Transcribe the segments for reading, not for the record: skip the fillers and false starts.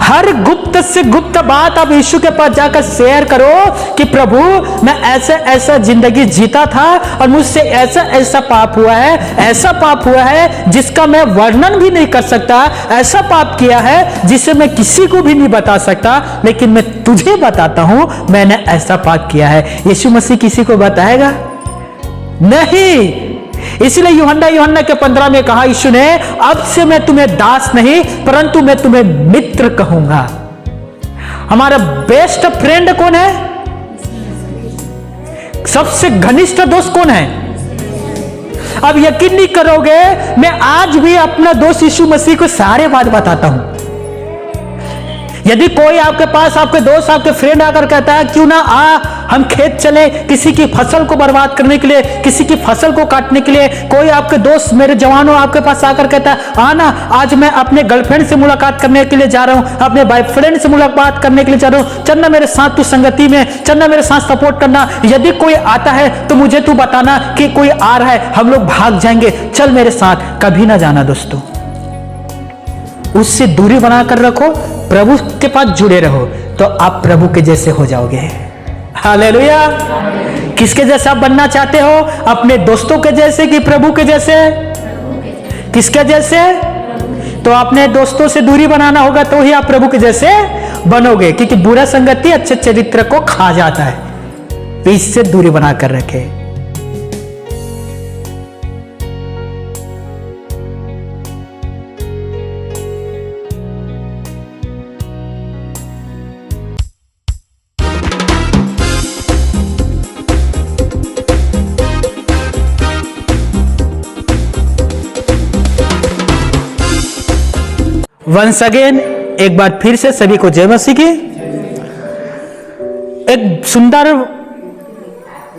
हर गुप्त से गुप्त बात आप यीशु के पास जाकर शेयर करो कि प्रभु मैं ऐसे ऐसा जिंदगी जीता था और मुझसे ऐसा ऐसा पाप हुआ है, ऐसा पाप हुआ है जिसका मैं वर्णन भी नहीं कर सकता, ऐसा पाप किया है जिसे मैं किसी को भी नहीं बता सकता, लेकिन मैं तुझे बताता हूं मैंने ऐसा पाप किया है। यीशु मसीह किसी को बताएगा नहीं। इसलिए यूहन्ना के 15 में कहा यीशु ने, अब से मैं तुम्हें दास नहीं परंतु मैं तुम्हें मित्र कहूंगा। हमारा बेस्ट फ्रेंड कौन है? सबसे घनिष्ठ दोस्त कौन है? अब यकीन नहीं करोगे, मैं आज भी अपना दोस्त यीशु मसीह को सारे बात बताता हूं। यदि कोई आपके पास, आपके दोस्त, आपके फ्रेंड आकर कहता है क्यों ना हम खेत चले किसी की फसल को बर्बाद करने के लिए, किसी की फसल को काटने के लिए, कोई आपके दोस्त मेरे जवानों आपके पास आकर कहता है आना आज मैं अपने गर्लफ्रेंड से मुलाकात करने के लिए जा रहा हूं, अपने बॉयफ्रेंड से मुलाकात करने के लिए जा रहा हूं, चलना मेरे साथ तू संगति में, चलना मेरे साथ सपोर्ट करना। यदि कोई आता है तो मुझे तू बताना कि कोई आ रहा है, हम लोग भाग जाएंगे, चल मेरे साथ। कभी ना जाना दोस्तों, उससे दूरी बनाकर रखो, प्रभु के पास जुड़े रहो तो आप प्रभु के जैसे हो जाओगे। हालेलुया। किसके जैसा बनना चाहते हो? अपने दोस्तों के जैसे कि प्रभु के जैसे? किसके जैसे? तो अपने दोस्तों से दूरी बनाना होगा तो ही आप प्रभु के जैसे बनोगे, क्योंकि बुरा संगति अच्छे चरित्र को खा जाता है। तो इससे दूरी बनाकर रखे। वंस अगेन, एक बार फिर से सभी को जय मसीह की। एक सुंदर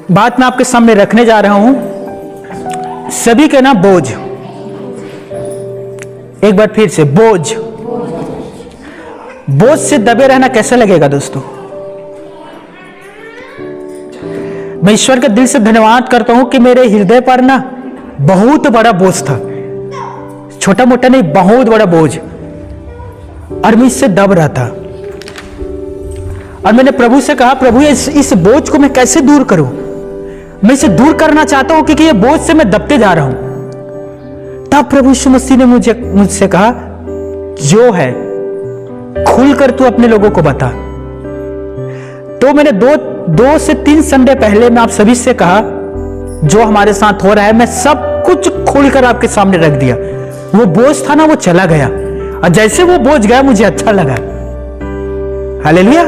बात मैं आपके सामने रखने जा रहा हूं। सभी के ना बोझ, एक बार फिर से बोझ, बोझ से दबे रहना कैसा लगेगा दोस्तों? मैं ईश्वर के दिल से धन्यवाद करता हूं कि मेरे हृदय पर ना बहुत बड़ा बोझ था, छोटा मोटा नहीं, बहुत बड़ा बोझ, और मैं इससे दब रहा था। और मैंने प्रभु से कहा प्रभु इस बोझ को मैं कैसे दूर करूं? मैं इसे दूर करना चाहता हूं क्योंकि ये बोझ से मैं दबते जा रहा हूं। तब प्रभु यीशु मसीह ने मुझसे कहा जो है खुलकर तू अपने लोगों को बता। तो मैंने दो से 3 संडे पहले मैं आप सभी से कहा जो हमारे साथ हो रहा है मैं सब कुछ खुलकर आपके सामने रख दिया। वो बोझ था ना, वो चला गया, और जैसे वो बोझ गया मुझे अच्छा लगा। हालेलुया।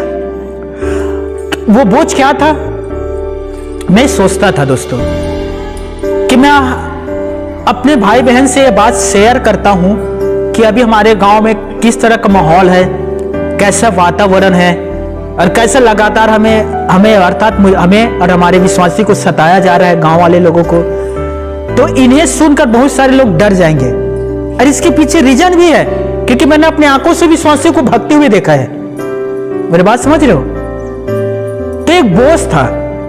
वो बोझ क्या था? मैं सोचता था दोस्तों कि मैं अपने भाई बहन से ये बात शेयर करता हूं कि अभी हमारे गांव में किस तरह का माहौल है, कैसा वातावरण है, और कैसे लगातार हमें अर्थात हमें और हमारे विश्वासी को सताया जा रहा है, गांव वाले लोगों को। तो इन्हें सुनकर बहुत सारे लोग डर जाएंगे, और इसके पीछे रीजन भी है क्योंकि मैंने अपनी आंखों से विश्वासियों को भगते हुए देखा है। मेरी बात समझ रहे हो? तो एक बोझ था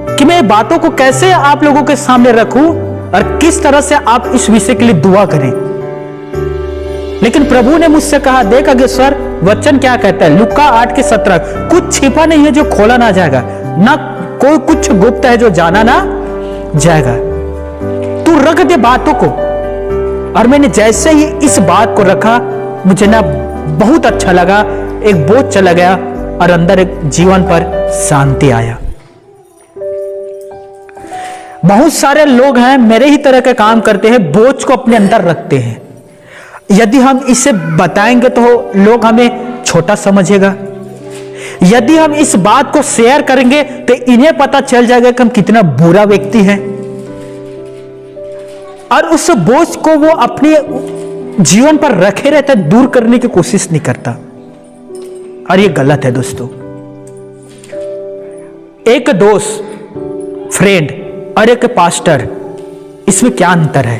कि मैं बातों को कैसे आप लोगों के सामने रखूं और किस तरह से आप इस विषय के लिए दुआ करें। लेकिन प्रभु ने मुझसे कहा देख अगेश्वर, वचन क्या कहता है? लूका 8:17, कुछ छिपा नहीं है जो खोला ना जाएगा, ना कोई कुछ गुप्त है जो जाना ना जाएगा। तू रख दे बातों को। और मैंने जैसे ही इस बात को रखा मुझे ना बहुत अच्छा लगा, एक बोझ चला गया और अंदर एक जीवन पर शांति आया। बहुत सारे लोग हैं मेरे ही तरह के काम करते हैं, बोझ को अपने अंदर रखते हैं। यदि हम इसे बताएंगे तो लोग हमें छोटा समझेगा, यदि हम इस बात को शेयर करेंगे तो इन्हें पता चल जाएगा कि हम कितना बुरा व्यक्ति हैं, और उस बोझ को वो अपने जीवन पर रखे रहता है, दूर करने की कोशिश नहीं करता, और ये गलत है दोस्तों। एक दोस्त, फ्रेंड और एक पास्टर, इसमें क्या अंतर है?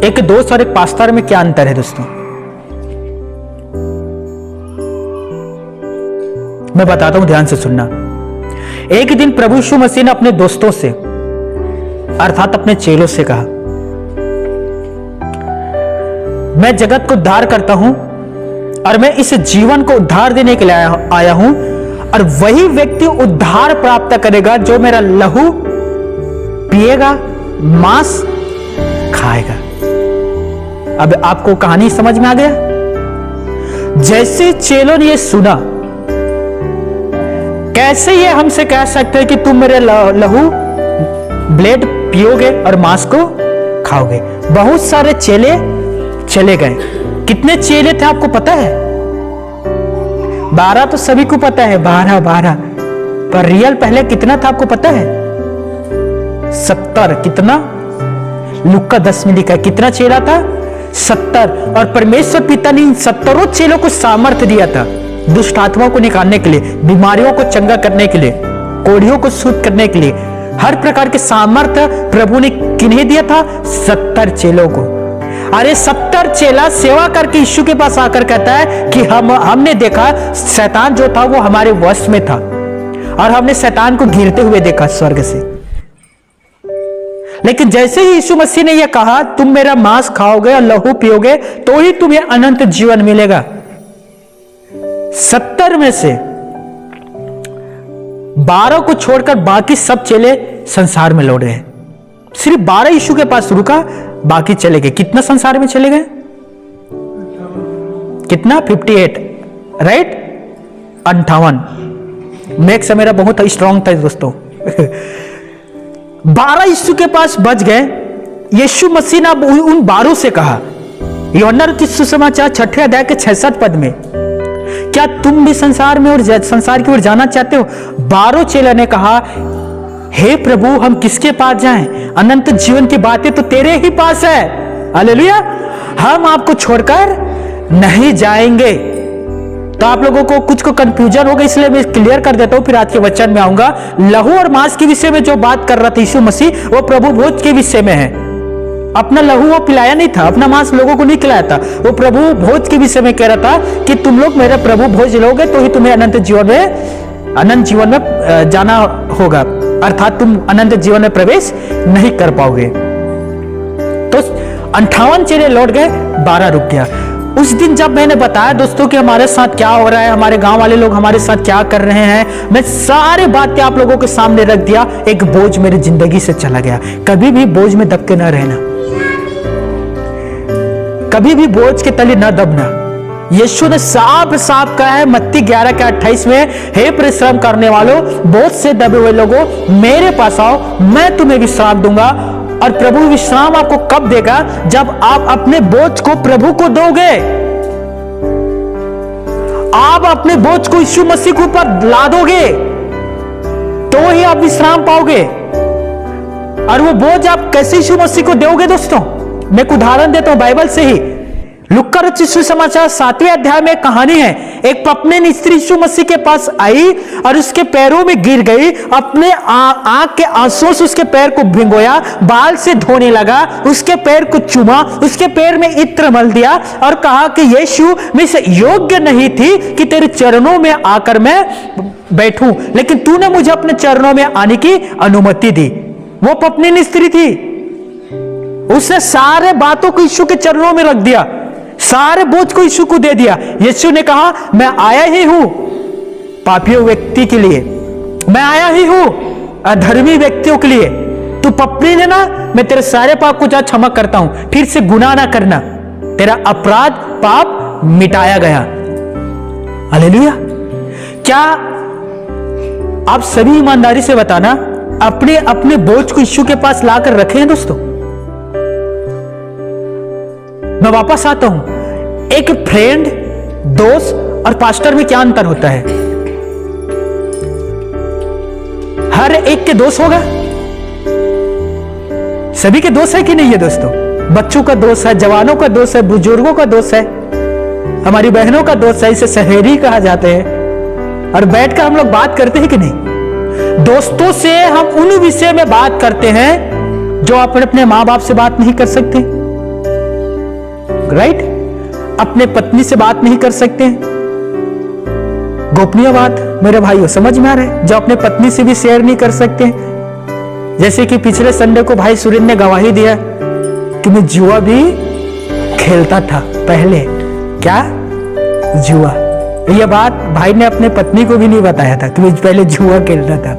एक दोस्त और एक पास्टर में क्या अंतर है दोस्तों? मैं बताता हूं, ध्यान से सुनना। एक दिन प्रभु यीशु मसीह ने अपने दोस्तों से अर्थात अपने चेलों से कहा मैं जगत को उद्धार करता हूं और मैं इस जीवन को उद्धार देने के लिए आया हूं, और वही व्यक्ति उद्धार प्राप्त करेगा जो मेरा लहू पिएगा, मांस खाएगा। अब आपको कहानी समझ में आ गया? जैसे चेलों ने ये सुना, कैसे ये हमसे कह सकते हैं कि तुम मेरे लहू ब्लेड पियोगे और मांस को खाओगे? बहुत सारे चेले चले गए। कितने चेले थे आपको पता है? 12 तो सभी को पता है, 12 पर रियल पहले कितना था आपको पता है? 70। कितना? लुक्का 10 में लिखा है कितना चेला था? 70। और परमेश्वर पिता ने इन 70 चेलों को सामर्थ्य दिया था दुष्ट आत्माओं को निकालने के लिए, बीमारियों को चंगा करने के लिए, कोढ़ियों को शुद्ध करने के लिए। हर प्रकार के सामर्थ्य प्रभु ने किन्हें दिया था? 70 चेलों को। अरे 70 चेला सेवा करके यीशु के पास आकर कहता है कि हमने देखा शैतान जो था वो हमारे वश में था, और हमने शैतान को गिरते हुए देखा स्वर्ग से। लेकिन जैसे ही यीशु मसीह ने यह कहा तुम मेरा मांस खाओगे और लहू पियोगे तो ही तुम्हें अनंत जीवन मिलेगा, 70 में से 12 को छोड़कर बाकी सब चेले संसार में लौट गए। सिर्फ 12 यीशु के पास रुका, बाकी चले गए। कितना संसार में चले गए? कितना? 58, राइट? 58। मैक्स मेरा बहुत स्ट्रांग था दोस्तों। 12 यीशु के पास बच गए। यीशु मसीह ने उन 12 से कहा, यूहन्ना रचित सुसमाचार 6 अध्याय के 66 पद में, क्या तुम भी संसार में और संसार की ओर जाना चाहते हो? 12 चेलों ने कहा, हे प्रभु हम किसके पास जाएं? अनंत जीवन की बातें तो तेरे ही पास है। हालेलुया। हम आपको छोड़कर नहीं जाएंगे। तो आप लोगों को कुछ को कंफ्यूजन होगा, इसलिए मैं क्लियर कर देता हूं, फिर आज के वचन में आऊंगा। लहू और मांस के विषय में जो बात कर रहा था यीशु मसीह, वो प्रभु भोज के विषय में है। अपना लहू वो पिलाया नहीं था, अपना मांस लोगों को नहीं खिलाया था। वो प्रभु भोज के विषय में कह रहा था कि तुम लोग मेरा प्रभु भोज लोगे तो ही तुम्हें अनंत जीवन में जाना होगा, अर्थात तुम अनंत जीवन में प्रवेश नहीं कर पाओगे। तो 58 चेले लौट गए, 12 रुक गया। उस दिन जब मैंने बताया दोस्तों कि हमारे साथ क्या हो रहा है, हमारे गांव वाले लोग हमारे साथ क्या कर रहे हैं, मैं सारे बातें आप लोगों के सामने रख दिया। एक बोझ मेरी जिंदगी से चला गया। कभी भी बोझ में दब के न रहना, कभी भी बोझ के तले न दबना। यीशु ने साफ साफ कहा है मत्ती 11 के 28 में, हे परिश्रम करने वालों, बोझ से दबे हुए लोगों, मेरे पास आओ, मैं तुम्हें विश्राम दूंगा। और प्रभु विश्राम आपको कब देगा? जब आप अपने बोझ को प्रभु को दोगे। आप अपने बोझ को यीशु मसीह के ऊपर ला दोगे तो ही आप विश्राम पाओगे। और वो बोझ आप कैसे यीशु मसीह को दोगे दोस्तों? मैं एक उदाहरण देता हूं बाइबल से ही। लुक्का रचित सुसमाचार 7वें अध्याय में कहानी है। एक पपनेन स्त्री यीशु मसीह के पास आई और उसके पैरों में गिर गई, अपने आंख के आंसुओं से उसके पैर को भिगोया, बाल से धोने लगा, उसके पैर को चूमा, उसके पैर में इत्र मल दिया और कहा कि यीशु, मैं इसे योग्य नहीं थी कि तेरे चरणों में आकर मैं बैठूं, लेकिन तूने मुझे अपने चरणों में आने की अनुमति दी। वो पपनेन स्त्री थी, उसने सारे बातों को यीशु के चरणों में रख दिया, सारे बोझ को यीशु को दे दिया। यीशु ने कहा, मैं आया ही हूं पापियों व्यक्ति के लिए, मैं आया ही हूं अधर्मी व्यक्तियों के लिए। तू पपनी है ना, मैं तेरे सारे पाप को जा क्षमा करता हूं, फिर से गुनाह ना करना, तेरा अपराध पाप मिटाया गया। हालेलुया। क्या आप सभी ईमानदारी से बताना, अपने अपने बोझ को यीशु के पास लाकर रखे हैं दोस्तों? मैं वापस आता हूं, एक फ्रेंड, दोस्त और पास्टर में क्या अंतर होता है? हर एक के दोस्त होगा, सभी के दोस्त है कि नहीं है दोस्तों? बच्चों का दोस्त है, जवानों का दोस्त है, बुजुर्गों का दोस्त है, हमारी बहनों का दोस्त है, इसे सहेली कहा जाते हैं। और बैठकर हम लोग बात करते हैं कि नहीं? दोस्तों से हम उन विषय में बात करते हैं जो आप अपने मां बाप से बात नहीं कर सकते, राइट? अपने पत्नी से बात नहीं कर सकते, गोपनीय बात मेरे भाइयों समझ में आ रहा है, जो अपने पत्नी से भी शेयर नहीं कर सकते। जैसे कि पिछले संडे को भाई सुरेंद्र ने गवाही दिया कि मैं जुआ भी खेलता था पहले। क्या? जुआ। ये बात भाई ने अपने पत्नी को भी नहीं बताया था कि पहले जुआ खेलता था।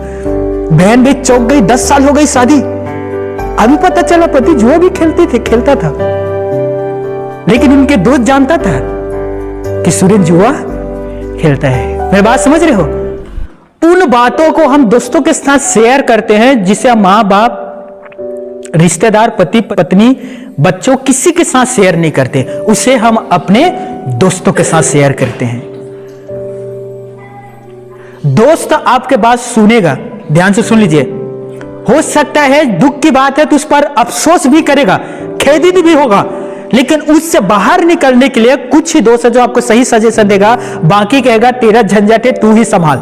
बहन भी चौंक गई, 10 साल हो गई शादी, अभी पता चला पति जुआ भी खेलता था। लेकिन उनके दोस्त जानता था कि सुरेंद्र जुआ खेलता है। मेरी बात समझ रहे हो? उन बातों को हम दोस्तों के साथ शेयर करते हैं जिसे हम माँ बाप, रिश्तेदार, पति पत्नी, बच्चों किसी के साथ शेयर नहीं करते, उसे हम अपने दोस्तों के साथ शेयर करते हैं। दोस्त आपके बात सुनेगा, ध्यान से सुन लीजिए। हो सकता है दुख की बात है तो उस पर अफसोस भी करेगा, खेदित भी होगा, लेकिन उससे बाहर निकलने के लिए कुछ ही दोस्त है जो आपको सही सजेशन देगा, बाकी कहेगा तेरा झंझट है तू ही संभाल।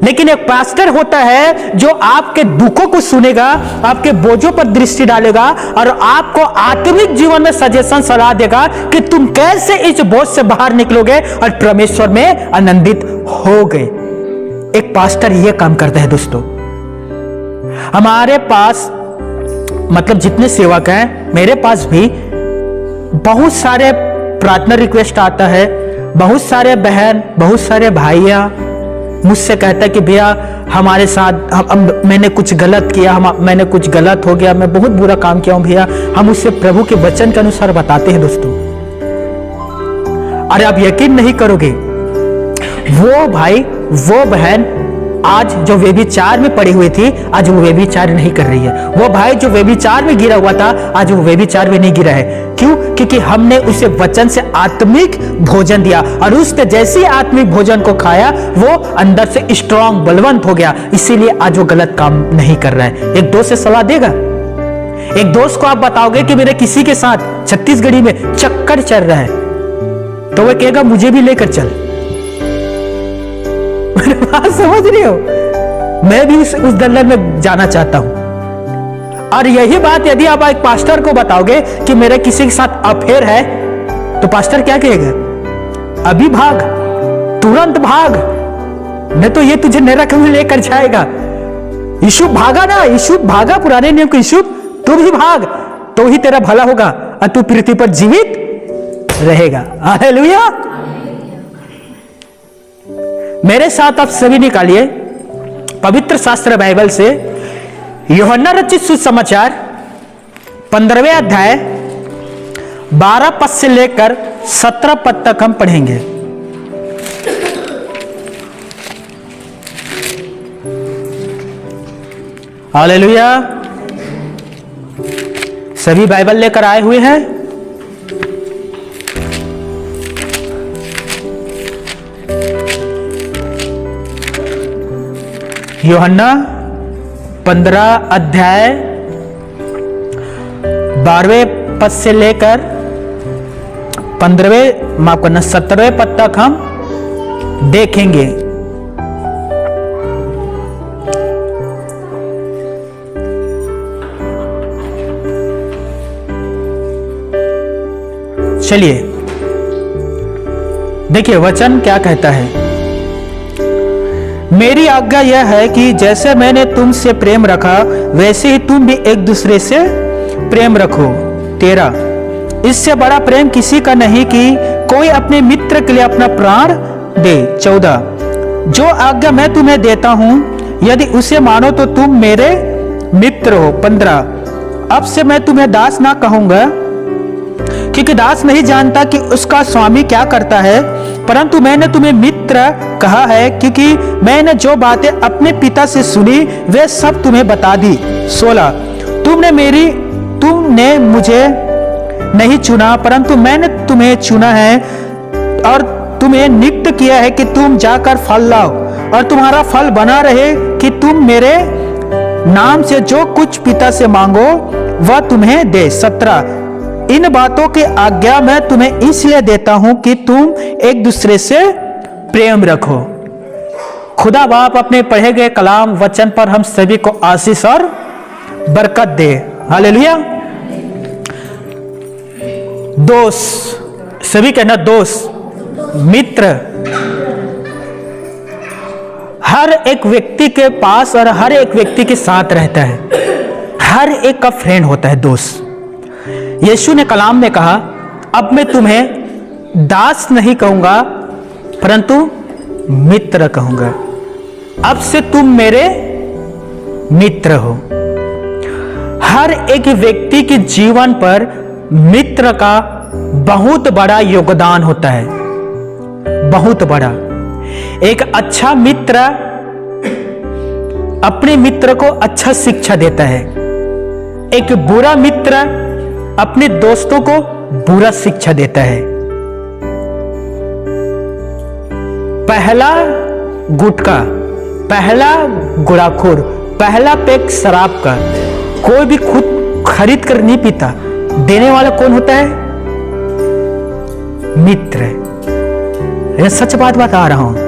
लेकिन एक पास्टर होता है जो आपके दुखों को सुनेगा, आपके बोझों पर दृष्टि डालेगा और आपको आत्मिक जीवन में सजेशन सलाह देगा कि तुम कैसे इस बोझ से बाहर निकलोगे और परमेश्वर में आनंदित होगे। एक पास्टर यह काम करता है दोस्तों। हमारे पास मतलब जितने सेवक हैं, मेरे पास भी बहुत सारे प्रार्थना रिक्वेस्ट आता है, बहुत सारे बहन, बहुत सारे भाइयां मुझसे कहता है कि भैया हमारे साथ मैंने कुछ गलत किया, मैंने कुछ गलत हो गया, मैं बहुत बुरा काम किया हूं भैया। हम उससे प्रभु के वचन के अनुसार बताते हैं दोस्तों। अरे आप यकीन नहीं करोगे, वो भाई, वो बहन आज जो व्यभिचार में पड़ी हुई थी, आज वो व्यभिचार नहीं कर रही है। वो भाई जो व्यभिचार में गिरा हुआ था, आज वो व्यभिचार में नहीं गिरा है। क्यों? क्योंकि हमने उसे वचन से आत्मिक भोजन दिया और उसने जैसे आत्मिक भोजन को खाया वो अंदर से स्ट्रांग, बलवंत हो गया। इसीलिए आज वो गलत काम नहीं कर रहा है। एक दोस्त से सलाह देगा, एक दोस्त को आप बताओगे कि मेरे किसी के साथ छत्तीसगढ़ी में चक्कर चल रहा है, तो वह कहेगा मुझे भी लेकर चल। बात समझ रही हो? मैं भी उस दलदल में जाना चाहता हूं। और यही बात यदि आप एक पास्टर को बताओगे कि मेरे किसी के साथ अफेयर है, तो पास्टर क्या कहेगा? अभी भाग, तुरंत भाग, नहीं तो ये तुझे नरक में लेकर जाएगा। यीशु भागा ना, यीशु भागा पुराने नियम के, यीशु तू भी भाग, तो ही तेरा भला होगा और तू पृथ्वी पर जीवित रहेगा। हालेलुया। मेरे साथ आप सभी निकालिए पवित्र शास्त्र बाइबल से यूहन्ना रचित सुसमाचार 15वें अध्याय 12 पद से लेकर 17 पद तक हम पढ़ेंगे। हालेलुया। सभी बाइबल लेकर आए हुए हैं? यूहन्ना 15 अध्याय 12वें पद से लेकर 15वें, माफ करना, 17वें पद तक हम देखेंगे। चलिए देखिए वचन क्या कहता है। मेरी आज्ञा यह है कि जैसे मैंने तुमसे प्रेम रखा वैसे ही तुम भी एक दूसरे से प्रेम रखो। 13 इससे बड़ा प्रेम किसी का नहीं कि कोई अपने मित्र के लिए अपना प्राण दे। 14 जो आज्ञा मैं तुम्हें देता हूं यदि उसे मानो तो तुम मेरे मित्र हो। 15 अब से मैं तुम्हें दास ना कहूंगा क्योंकि दास नहीं जानता कि उसका स्वामी क्या करता है, परंतु मैंने तुम्हें मित्र कहा है क्योंकि मैंने जो बातें अपने पिता से सुनी वे सब तुम्हें बता दी। 16 तुमने मुझे नहीं चुना परंतु मैंने तुम्हें चुना है और तुम्हें नियुक्त किया है कि तुम जाकर फल लाओ और तुम्हारा फल बना रहे कि तुम मेरे नाम से जो कुछ पिता से मांगो वह तुम्हें दे। 17 इन बातों की आज्ञा मैं तुम्हें इसलिए देता हूं कि तुम एक दूसरे से प्रेम रखो। खुदा बाप अपने पढ़े गए कलाम वचन पर हम सभी को आशीष और बरकत दे। हालेलुया। दोस्त, सभी कहना दोस्त, मित्र। हर एक व्यक्ति के पास और हर एक व्यक्ति के साथ रहता है, हर एक का फ्रेंड होता है दोस्त। यीशु ने कलाम में कहा, अब मैं तुम्हें दास नहीं कहूंगा परंतु मित्र कहूंगा। अब से तुम मेरे मित्र हो। हर एक व्यक्ति के जीवन पर मित्र का बहुत बड़ा योगदान होता है, बहुत बड़ा। एक अच्छा मित्र अपने मित्र को अच्छा शिक्षा देता है। एक बुरा मित्र अपने दोस्तों को बुरा शिक्षा देता है। पहला गुटखा, पहला गुड़ाखोर, पहला पैक शराब का कोई भी खुद खरीद कर नहीं पीता। देने वाला कौन होता है? मित्र। ये सच बात बता रहा हूं।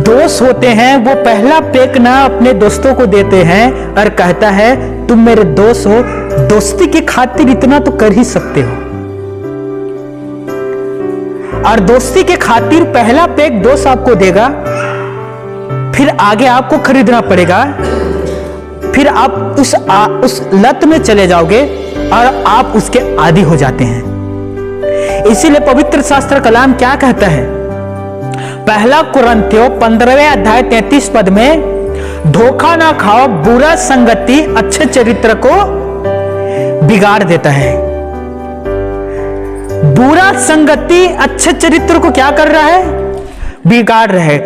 दोस्त होते हैं, वो पहला पैक ना अपने दोस्तों को देते हैं और कहता है तुम मेरे दोस्त हो, दोस्ती की खातिर इतना तो कर ही सकते हो। और दोस्ती के खातिर पहला पैक दोस्त आपको देगा, फिर आगे आपको खरीदना पड़ेगा, फिर आप उस लत में चले जाओगे और आप उसके आदी हो जाते हैं। इसीलिए पवित्र शास्त्र कलाम क्या कहता है? पहला कुरिन्थियों 15वें अध्याय 33 पद में, धोखा ना खाओ, बुरा संगति अच्छे चरित्र को बिगाड़ देता है। बुरा संगति अच्छे चरित्र को क्या कर रहा है? बिगाड़ रहा है।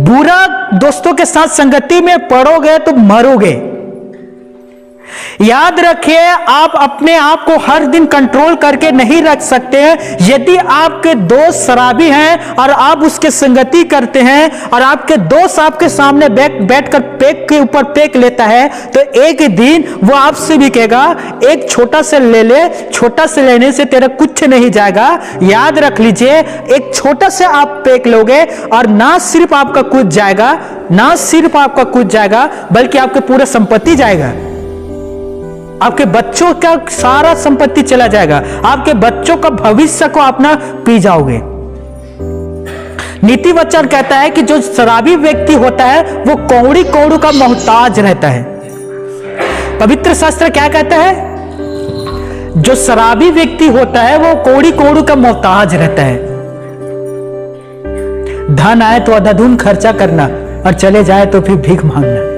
बुरा दोस्तों के साथ संगति में पड़ोगे तो मरोगे। याद रखिए, आप अपने आप को हर दिन कंट्रोल करके नहीं रख सकते हैं। यदि आपके दोस्त शराबी हैं और आप उसके संगति करते हैं और आपके दोस्त आपके सामने बैठकर पेक के ऊपर पेक लेता है, तो एक दिन वो आपसे भी कहेगा एक छोटा से ले ले, छोटा से लेने से तेरा कुछ नहीं जाएगा। याद रख लीजिए, एक छोटा से आप पेक लोगे और ना सिर्फ आपका कुछ जाएगा, ना सिर्फ आपका कुछ जाएगा, बल्कि आपके पूरा संपत्ति जाएगा। आपके बच्चों का सारा संपत्ति चला जाएगा। आपके बच्चों का भविष्य को अपना पी जाओगे। नीति वचन कहता है कि जो शराबी व्यक्ति होता है वो कौड़ी कौड़ू का मोहताज रहता है। पवित्र शास्त्र क्या कहता है? जो शराबी व्यक्ति होता है वो कौड़ी कौड़ू का मोहताज रहता है। धन आए तो अंधाधुंध खर्चा करना और चले जाए तो फिर भीख मांगना।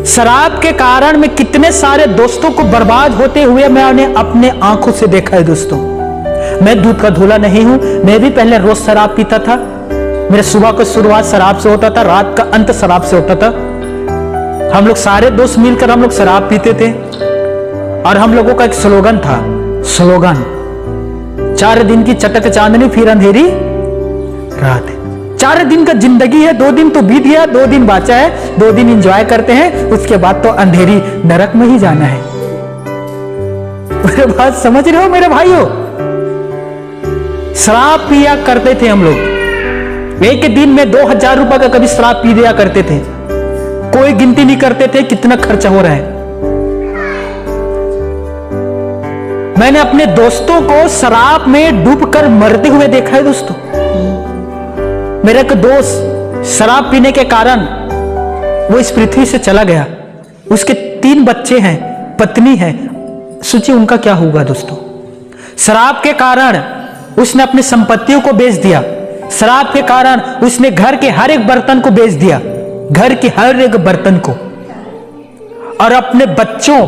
शराब के कारण मैं कितने सारे दोस्तों को बर्बाद होते हुए मैंने अपने आंखों से देखा है। दोस्तों, मैं दूध का धूला नहीं हूं। मैं भी पहले रोज शराब पीता था। मेरे सुबह का शुरुआत शराब से होता था, रात का अंत शराब से होता था। हम लोग सारे दोस्त मिलकर हम लोग शराब पीते थे और हम लोगों का एक स्लोगन था, स्लोगन 4 दिन की चटक चांदनी फिर अंधेरी रात। 4 दिन का जिंदगी है, 2 दिन तो बीत गया, 2 दिन बाचा है, 2 दिन एंजॉय करते हैं, उसके बाद तो अंधेरी नरक में ही जाना है। मेरे बात समझ रहे हो मेरे भाइयों? शराब पिया करते थे हम लोग। एक दिन में 2000 रुपए का कभी शराब पी दिया करते थे। कोई गिनती नहीं करते थे कितना खर्चा हो रहा है। मैंने अपने दोस्तों को शराब में डूबकर मरते हुए देखा है। दोस्तों, मेरा एक दोस्त शराब पीने के कारण वो इस पृथ्वी से चला गया। उसके 3 बच्चे हैं, पत्नी है। सोचिए उनका क्या होगा। दोस्तों, शराब के कारण उसने अपनी संपत्तियों को बेच दिया। शराब के कारण उसने घर के हर एक बर्तन को बेच दिया, घर के हर एक बर्तन को, और अपने बच्चों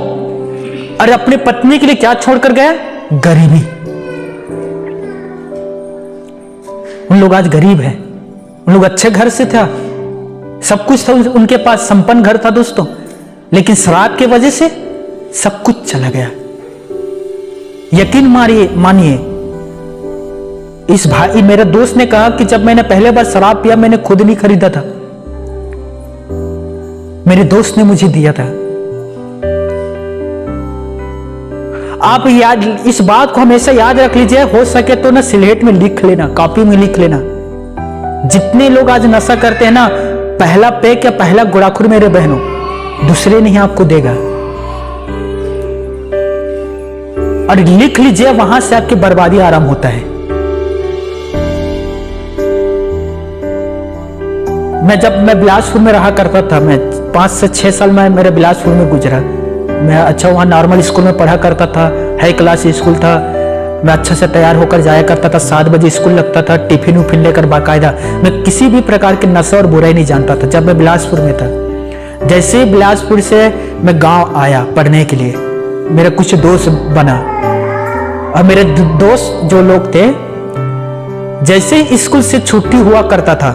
और अपनी पत्नी के लिए क्या छोड़कर गया? गरीबी। उन लोग आज गरीब हैं। उन लोग अच्छे घर से था, सब कुछ था उनके पास, संपन्न घर था दोस्तों, लेकिन शराब की वजह से सब कुछ चला गया। यकीन मानिए, इस भाई मेरे दोस्त ने कहा कि जब मैंने पहले बार शराब पिया मैंने खुद नहीं खरीदा था, मेरे दोस्त ने मुझे दिया था। आप याद इस बात को हमेशा याद रख लीजिए। हो सके तो ना स्लेट में लिख लेना, कॉपी में लिख लेना। जितने लोग आज नशा करते हैं ना, पहला पैक या पहला गुड़ाखुर मेरे बहनों दूसरे नहीं आपको देगा। और लिख लीजिए, वहां से आपकी बर्बादी आराम होता है। जब मैं बिलासपुर में रहा करता था, मैं 5 से 6 साल में मेरे बिलासपुर में गुजरा। मैं अच्छा वहाँ नॉर्मल स्कूल में पढ़ा करता था, हाई क्लास स्कूल था। मैं अच्छा से तैयार होकर जाया करता था, 7 बजे स्कूल लगता था, टिफिन उफिन लेकर बाकायदा। मैं किसी भी प्रकार के नशा और बुराई नहीं जानता था जब मैं बिलासपुर में था। जैसे ही बिलासपुर से मैं गांव आया पढ़ने के लिए, मेरा कुछ दोस्त बना और मेरे दोस्त जो लोग थे, जैसे ही स्कूल से छुट्टी हुआ करता था,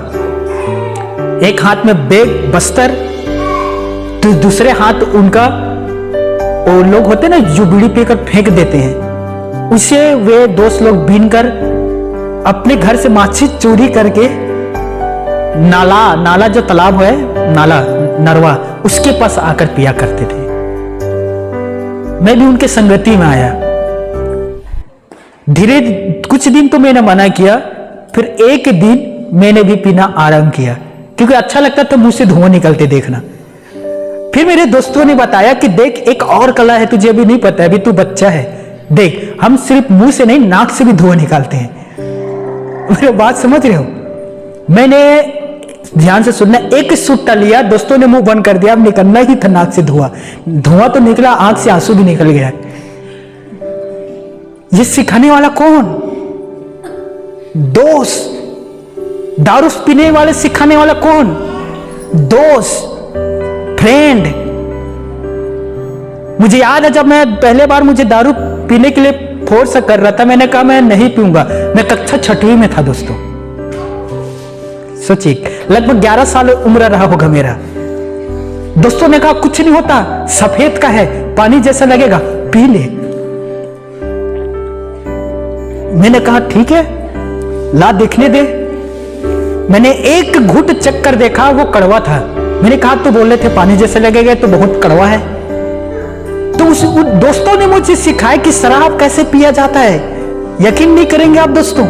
एक हाथ में बैग बस्तर, तो दूसरे हाथ उनका वो लोग होते ना जो बीड़ी पीकर फेंक देते हैं, उसे वे दोस्त लोग बीन कर अपने घर से माछी चोरी करके नाला जो तालाब है, नाला नरवा, उसके पास आकर पिया करते थे। मैं भी उनके संगति में आया। धीरे कुछ दिन तो मैंने मना किया, फिर एक दिन मैंने भी पीना आरंभ किया, क्योंकि अच्छा लगता था मुंह से धुआं निकलते देखना। फिर मेरे दोस्तों ने बताया कि देख, एक और कला है, तुझे अभी नहीं पता है, अभी तू बच्चा है, देख हम सिर्फ मुंह से नहीं नाक से भी धुआं निकालते हैं। मेरी बात समझ रहे हो? मैंने ध्यान से सुनना, एक सुट्टा लिया, दोस्तों ने मुंह बंद कर दिया, अब निकलना ही था नाक से धुआं तो निकला, आंख से आंसू भी निकल गया। ये सिखाने वाला कौन? दोस्त। दारू पीने वाले सिखाने वाला कौन? दोस्त, फ्रेंड। मुझे याद है जब मैं पहले बार मुझे दारू पीने के लिए फोर्स कर रहा था, मैंने कहा मैं नहीं पीऊंगा। मैं कक्षा 6वीं में था दोस्तों, सोचिए लगभग 11 साल उम्र रहा होगा मेरा। दोस्तों ने कहा कुछ नहीं होता, सफेद का है, पानी जैसा लगेगा, पी ले। मैंने कहा ठीक है, ला देखने दे। मैंने एक घुट चक्कर देखा, वो कड़वा था। मैंने कहा तो बोले थे पानी जैसे लगेगा, तो बहुत कड़वा है। तो उस दोस्तों ने मुझे सिखाया कि शराब कैसे पिया जाता है। यकीन नहीं करेंगे आप दोस्तों,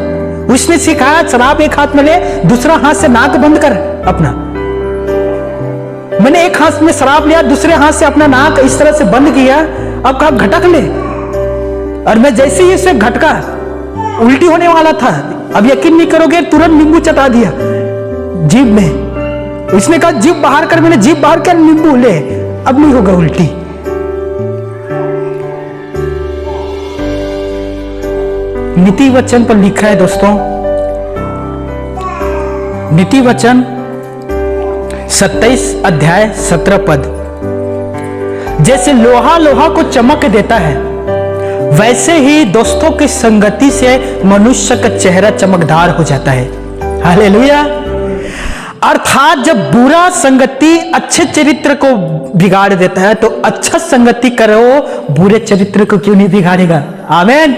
उसने सिखाया शराब एक हाथ में ले, दूसरा हाथ से नाक बंद कर अपना। मैंने एक हाथ में शराब लिया, दूसरे हाथ से अपना नाक इस तरह से बंद किया। अब कहा घटक ले, और मैं जैसे ही इसे घटका, उल्टी होने वाला था। अब यकीन नहीं करोगे, तुरंत नींबू चटा दिया जीभ में। इसने कहा जीभ बाहर कर, मैंने जीभ बाहर कर, नींबू ले, अब नहीं होगा उल्टी। नीति वचन पर लिखा है दोस्तों, नीति वचन 27 अध्याय 17 पद, जैसे लोहा लोहा को चमक देता है, वैसे ही दोस्तों की संगति से मनुष्य का चेहरा चमकदार हो जाता है। हालेलुया। अर्थात जब बुरा संगति अच्छे चरित्र को बिगाड़ देता है, तो अच्छा संगति करो, बुरे चरित्र को क्यों नहीं बिगाड़ेगा? आमीन।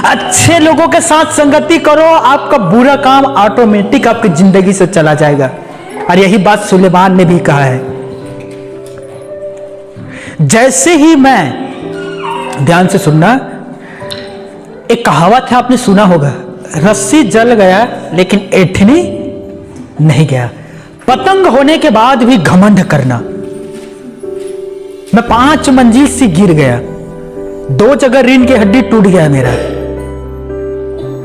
अच्छे लोगों के साथ संगति करो, आपका बुरा काम ऑटोमेटिक आपकी जिंदगी से चला जाएगा। और यही बात सुलेमान ने भी कहा है। जैसे ही मैं, ध्यान से सुनना, एक कहावत है आपने सुना होगा, रस्सी जल गया लेकिन एठनी नहीं गया। पतंग होने के बाद भी घमंड करना। मैं 5 मंजिल से गिर गया, 2 जगह रीढ़ की हड्डी टूट गया मेरा,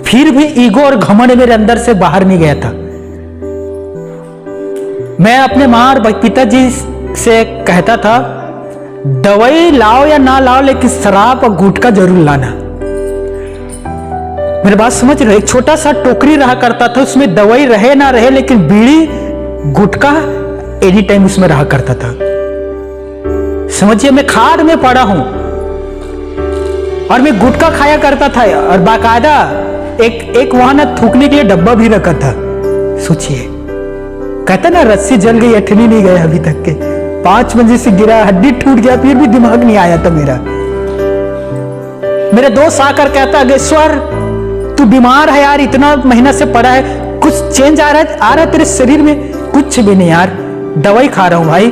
फिर भी ईगो और घमंड मेरे अंदर से बाहर नहीं गया था। मैं अपने मां और पिताजी से कहता था, दवाई लाओ या ना लाओ, लेकिन शराब और गुटखा जरूर लाना। मेरी बात समझ रहे? एक छोटा सा टोकरी रहा करता था, उसमें दवाई रहे ना रहे, लेकिन बीड़ी गुटखा एनी टाइम उसमें रहा करता था। समझिए, मैं खाड़ में पड़ा हूं और मैं गुटखा खाया करता था, और बाकायदा एक वहां ना थूकने के लिए डब्बा भी रखा था। सोचिए, कहता ना रस्सी जल गई अठनी नहीं गए अभी तक के। 5 मंजिल से गिरा, हड्डी टूट गया, फिर भी दिमाग नहीं आया था मेरा। मेरे दोस्त आकर कहता, अगेश्वर तू बीमार है यार, इतना महीना से पड़ा है, कुछ चेंज आ रहा है तेरे शरीर में? कुछ भी नहीं यार, दवाई खा रहा हूं भाई।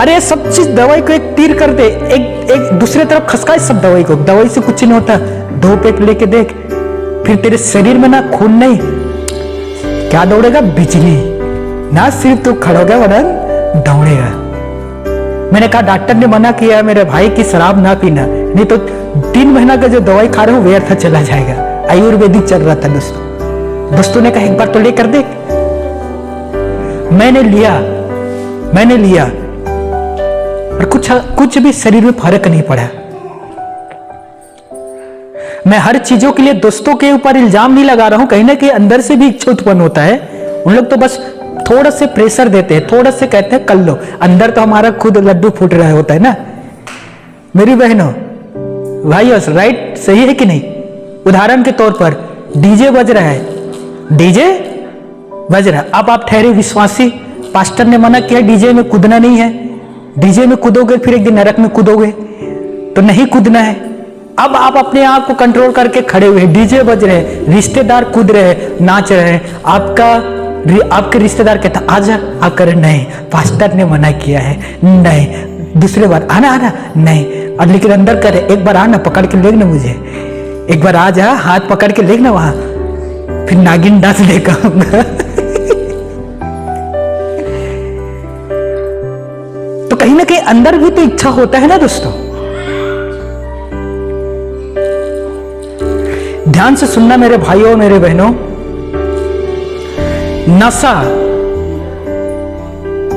अरे सब चीज दवाई को एक तीर कर दे, एक दूसरे तरफ खसका इस सब दवाई को। दवाई से कुछ नहीं होता, 2 पेक लेके देख, फिर तेरे शरीर में ना खून नहीं, क्या दौड़ेगा? बिजली। ना सिर्फ तू खड़ोगा वरन दौड़ेगा। मैंने कहा डॉक्टर ने मना किया मेरे भाई की शराब ना पीना, नहीं तो 3 महीना का जो दवाई खा रहे हो व्यर्थ चला जाएगा। आयुर्वेदिक चल रहा था दोस्तों ने कहा एक बार तो लेकर देख। मैंने लिया, मैंने लिया और कुछ भी शरीर में फर्क नहीं पड़ा। मैं हर चीजों के लिए दोस्तों के ऊपर इल्जाम नहीं लगा रहा हूं, कहीं ना कहीं अंदर से भी इच्छा उत्पन्न होता है। उन लोग तो बस थोड़ा से प्रेशर देते हैं, थोड़ा से कहते हैं कर लो, अंदर तो हमारा खुद लड्डू फूट रहा होता है ना मेरी बहनों भाइयों। राइट, सही है कि नहीं? उदाहरण के तौर पर डीजे बज रहा है, डीजे बज रहा है। अब आप ठहरे विश्वासी, पास्टर ने मना किया डीजे में कूदना नहीं है, डीजे में कूदोगे फिर एक दिन नरक में कूदोगे, तो नहीं कूदना है। अब आप अपने आप को कंट्रोल करके खड़े हुए, डीजे बज रहे हैं, रिश्तेदार कूद रहे हैं, नाच रहे हैं, आपके रिश्तेदार कहता आजा, आप करें नहीं, पास्टर ने मना किया है, नहीं, दूसरे बार आना आना, नहीं, और लेकिन अंदर करे एक बार आना, पकड़ के लेना मुझे, एक बार आ जा, हाथ पकड़ के लेना वहां, फिर नागिन डांस लेगा। तो कहीं ना कहीं अंदर भी तो इच्छा होता है ना दोस्तों। ध्यान से सुनना मेरे भाइयों मेरे बहनों, नशा